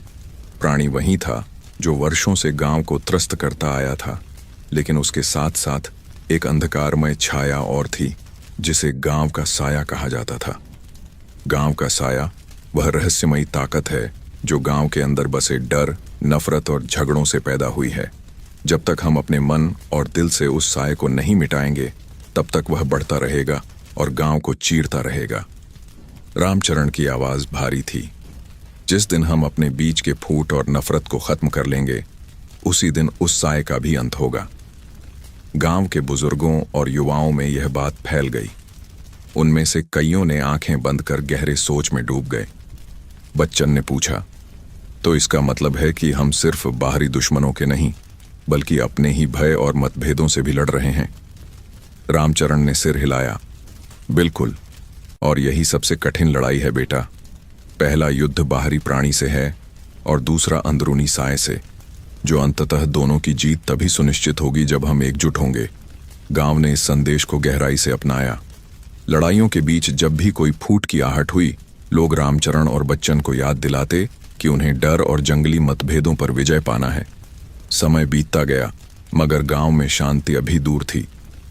प्राणी वही था जो वर्षों से गांव को त्रस्त करता आया था, लेकिन उसके साथ साथ एक अंधकारमय छाया और थी जिसे गांव का साया कहा जाता था। गांव का साया वह रहस्यमयी ताकत है जो गांव के अंदर बसे डर, नफरत और झगड़ों से पैदा हुई है। जब तक हम अपने मन और दिल से उस साये को नहीं मिटाएंगे तब तक वह बढ़ता रहेगा और गांव को चीरता रहेगा। रामचरण की आवाज भारी थी। जिस दिन हम अपने बीच के फूट और नफरत को खत्म कर लेंगे उसी दिन उस साये का भी अंत होगा। गांव के बुजुर्गों और युवाओं में यह बात फैल गई। उनमें से कईयों ने आंखें बंद कर गहरे सोच में डूब गए। बच्चन ने पूछा, तो इसका मतलब है कि हम सिर्फ बाहरी दुश्मनों के नहीं बल्कि अपने ही भय और मतभेदों से भी लड़ रहे हैं? रामचरण ने सिर हिलाया, बिल्कुल, और यही सबसे कठिन लड़ाई है बेटा। पहला युद्ध बाहरी प्राणी से है और दूसरा अंदरूनी साये से, जो अंततः दोनों की जीत तभी सुनिश्चित होगी जब हम एकजुट होंगे। गांव ने इस संदेश को गहराई से अपनाया। लड़ाइयों के बीच जब भी कोई फूट की आहट हुई, लोग रामचरण और बच्चन को याद दिलाते कि उन्हें डर और जंगली मतभेदों पर विजय पाना है। समय बीतता गया, मगर गांव में शांति अभी दूर थी।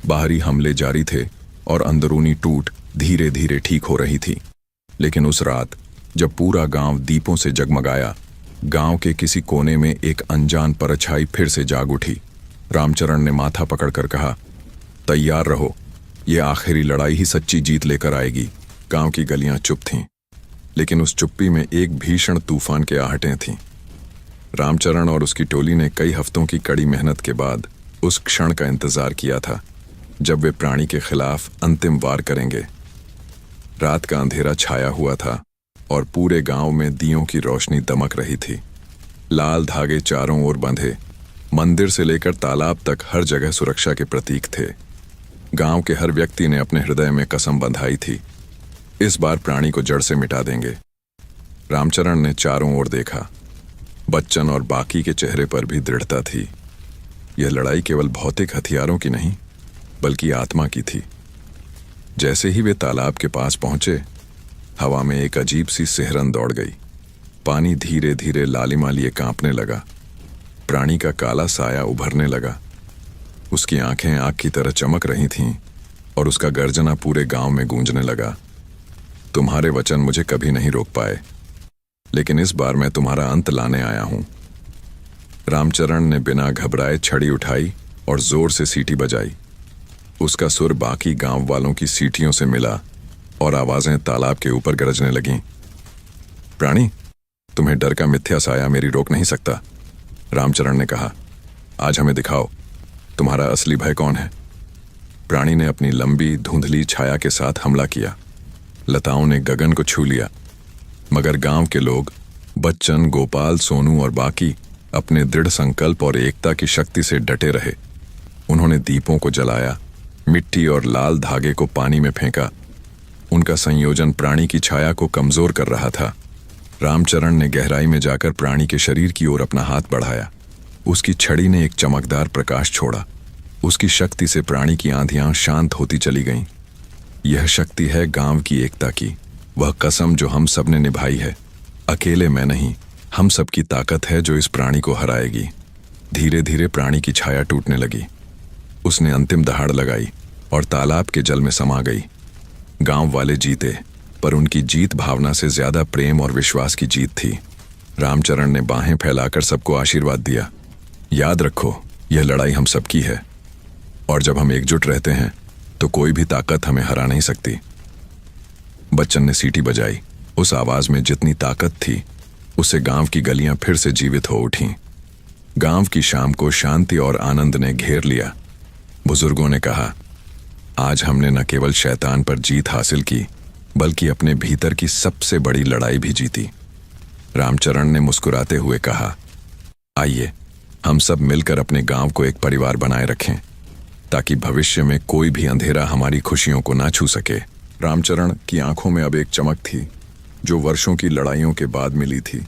बाहरी हमले जारी थे और अंदरूनी टूट धीरे धीरे ठीक हो रही थी। लेकिन उस रात जब पूरा गांव दीपों से जगमगाया, गांव के किसी कोने में एक अनजान परछाई फिर से जाग उठी। रामचरण ने माथा पकड़कर कहा, तैयार रहो, ये आखिरी लड़ाई ही सच्ची जीत लेकर आएगी। गांव की गलियां चुप थीं, लेकिन उस चुप्पी में एक भीषण तूफान के आहटें थीं। रामचरण और उसकी टोली ने कई हफ्तों की कड़ी मेहनत के बाद उस क्षण का इंतजार किया था जब वे प्राणी के खिलाफ अंतिम वार करेंगे। रात का अंधेरा छाया हुआ था और पूरे गांव में दियों की रोशनी दमक रही थी। लाल धागे चारों ओर बंधे, मंदिर से लेकर तालाब तक हर जगह सुरक्षा के प्रतीक थे। गांव के हर व्यक्ति ने अपने हृदय में कसम बंधाई थी, इस बार प्राणी को जड़ से मिटा देंगे। रामचरण ने चारों ओर देखा। बच्चन और बाकी के चेहरे पर भी दृढ़ता थी। यह लड़ाई केवल भौतिक हथियारों की नहीं बल्कि आत्मा की थी। जैसे ही वे तालाब के पास पहुंचे, हवा में एक अजीब सी सिहरन दौड़ गई। पानी धीरे धीरे लालिमा लिए कांपने लगा। प्राणी का काला साया उभरने लगा। उसकी आंखें आग की तरह चमक रही थीं और उसका गर्जना पूरे गांव में गूंजने लगा। तुम्हारे वचन मुझे कभी नहीं रोक पाए, लेकिन इस बार मैं तुम्हारा अंत लाने आया हूं। रामचरण ने बिना घबराए छड़ी उठाई और जोर से सीटी बजाई। उसका सुर बाकी गांव वालों की सीटियों से मिला और आवाजें तालाब के ऊपर गरजने लगीं। प्राणी, तुम्हें डर का मिथ्या साया मेरी रोक नहीं सकता, रामचरण ने कहा। आज हमें दिखाओ, तुम्हारा असली भय कौन है? प्राणी ने अपनी लंबी धुंधली छाया के साथ हमला किया। लताओं ने गगन को छू लिया, मगर गांव के लोग, बच्चन, गोपाल, सोनू और बाकी अपने दृढ़ संकल्प और एकता की शक्ति से डटे रहे। उन्होंने दीपों को जलाया, मिट्टी और लाल धागे को पानी में फेंका। उनका संयोजन प्राणी की छाया को कमजोर कर रहा था। रामचरण ने गहराई में जाकर प्राणी के शरीर की ओर अपना हाथ बढ़ाया। उसकी छड़ी ने एक चमकदार प्रकाश छोड़ा। उसकी शक्ति से प्राणी की आंधियां शांत होती चली गईं। यह शक्ति है गांव की एकता की, वह कसम जो हम सब ने निभाई है। अकेले मैं नहीं, हम सब की ताकत है जो इस प्राणी को हराएगी। धीरे धीरे प्राणी की छाया टूटने लगी। उसने अंतिम दहाड़ लगाई और तालाब के जल में समा गई। गांव वाले जीते, पर उनकी जीत भावना से ज्यादा प्रेम और विश्वास की जीत थी। रामचरण ने बाहें फैलाकर सबको आशीर्वाद दिया। याद रखो, यह लड़ाई हम सबकी है, और जब हम एकजुट रहते हैं तो कोई भी ताकत हमें हरा नहीं सकती। बच्चन ने सीटी बजाई। उस आवाज में जितनी ताकत थी, उससे गांव की गलियां फिर से जीवित हो उठीं। गांव की शाम को शांति और आनंद ने घेर लिया। बुजुर्गों ने कहा, आज हमने न केवल शैतान पर जीत हासिल की, बल्कि अपने भीतर की सबसे बड़ी लड़ाई भी जीती। रामचरण ने मुस्कुराते हुए कहा, आइए हम सब मिलकर अपने गांव को एक परिवार बनाए रखें, ताकि भविष्य में कोई भी अंधेरा हमारी खुशियों को ना छू सके। रामचरण की आंखों में अब एक चमक थी, जो वर्षों की लड़ाइयों के बाद मिली थी।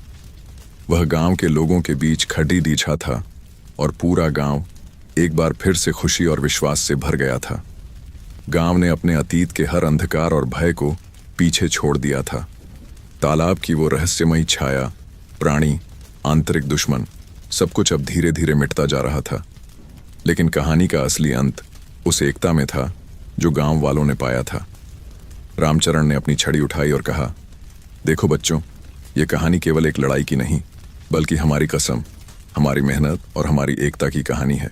वह गांव के लोगों के बीच खड़ी दीछा था, और पूरा गांव एक बार फिर से खुशी और विश्वास से भर गया था। गांव ने अपने अतीत के हर अंधकार और भय को पीछे छोड़ दिया था। तालाब की वो रहस्यमयी छाया, प्राणी, आंतरिक दुश्मन, सब कुछ अब धीरे धीरे मिटता जा रहा था। लेकिन कहानी का असली अंत उस एकता में था जो गांव वालों ने पाया था। रामचरण ने अपनी छड़ी उठाई और कहा, देखो बच्चों, ये कहानी केवल एक लड़ाई की नहीं, बल्कि हमारी कसम, हमारी मेहनत और हमारी एकता की कहानी है।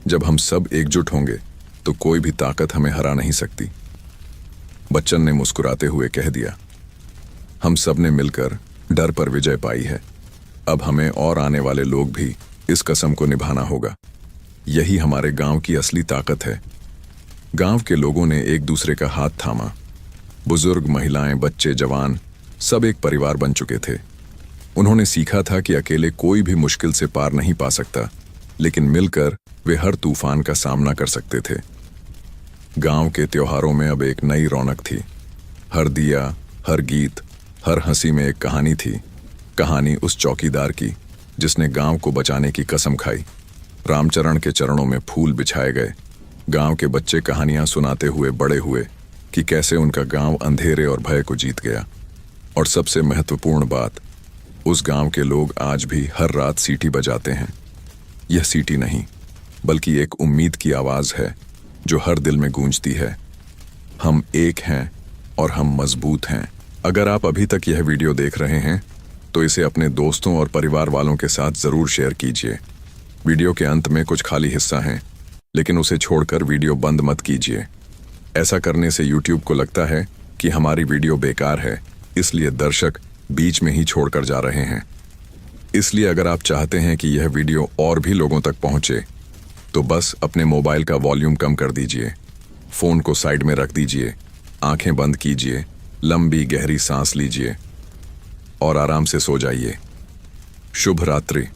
जब हम सब एकजुट होंगे तो कोई भी ताकत हमें हरा नहीं सकती। बच्चन ने मुस्कुराते हुए कह दिया, हम सब ने मिलकर डर पर विजय पाई है। अब हमें और आने वाले लोग भी इस कसम को निभाना होगा। यही हमारे गांव की असली ताकत है। गांव के लोगों ने एक दूसरे का हाथ थामा। बुजुर्ग, महिलाएं, बच्चे, जवान, सब एक परिवार बन चुके थे। उन्होंने सीखा था कि अकेले कोई भी मुश्किल से पार नहीं पा सकता, लेकिन मिलकर वे हर तूफान का सामना कर सकते थे। गांव के त्योहारों में अब एक नई रौनक थी। हर दिया, हर गीत, हर हंसी में एक कहानी थी। कहानी उस चौकीदार की जिसने गांव को बचाने की कसम खाई। रामचरण के चरणों में फूल बिछाए गए। गांव के बच्चे कहानियां सुनाते हुए बड़े हुए कि कैसे उनका गांव अंधेरे और भय को जीत गया। और सबसे महत्वपूर्ण बात, उस गांव के लोग आज भी हर रात सीटी बजाते हैं। यह सीटी नहीं, बल्कि एक उम्मीद की आवाज है जो हर दिल में गूंजती है, हम एक हैं और हम मजबूत हैं। अगर आप अभी तक यह वीडियो देख रहे हैं तो इसे अपने दोस्तों और परिवार वालों के साथ जरूर शेयर कीजिए। वीडियो के अंत में कुछ खाली हिस्सा है, लेकिन उसे छोड़कर वीडियो बंद मत कीजिए। ऐसा करने से YouTube को लगता है कि हमारी वीडियो बेकार है, इसलिए दर्शक बीच में ही छोड़कर जा रहे हैं। इसलिए अगर आप चाहते हैं कि यह वीडियो और भी लोगों तक पहुंचे, तो बस अपने मोबाइल का वॉल्यूम कम कर दीजिए, फोन को साइड में रख दीजिए, आंखें बंद कीजिए, लंबी गहरी सांस लीजिए और आराम से सो जाइए। शुभ रात्रि।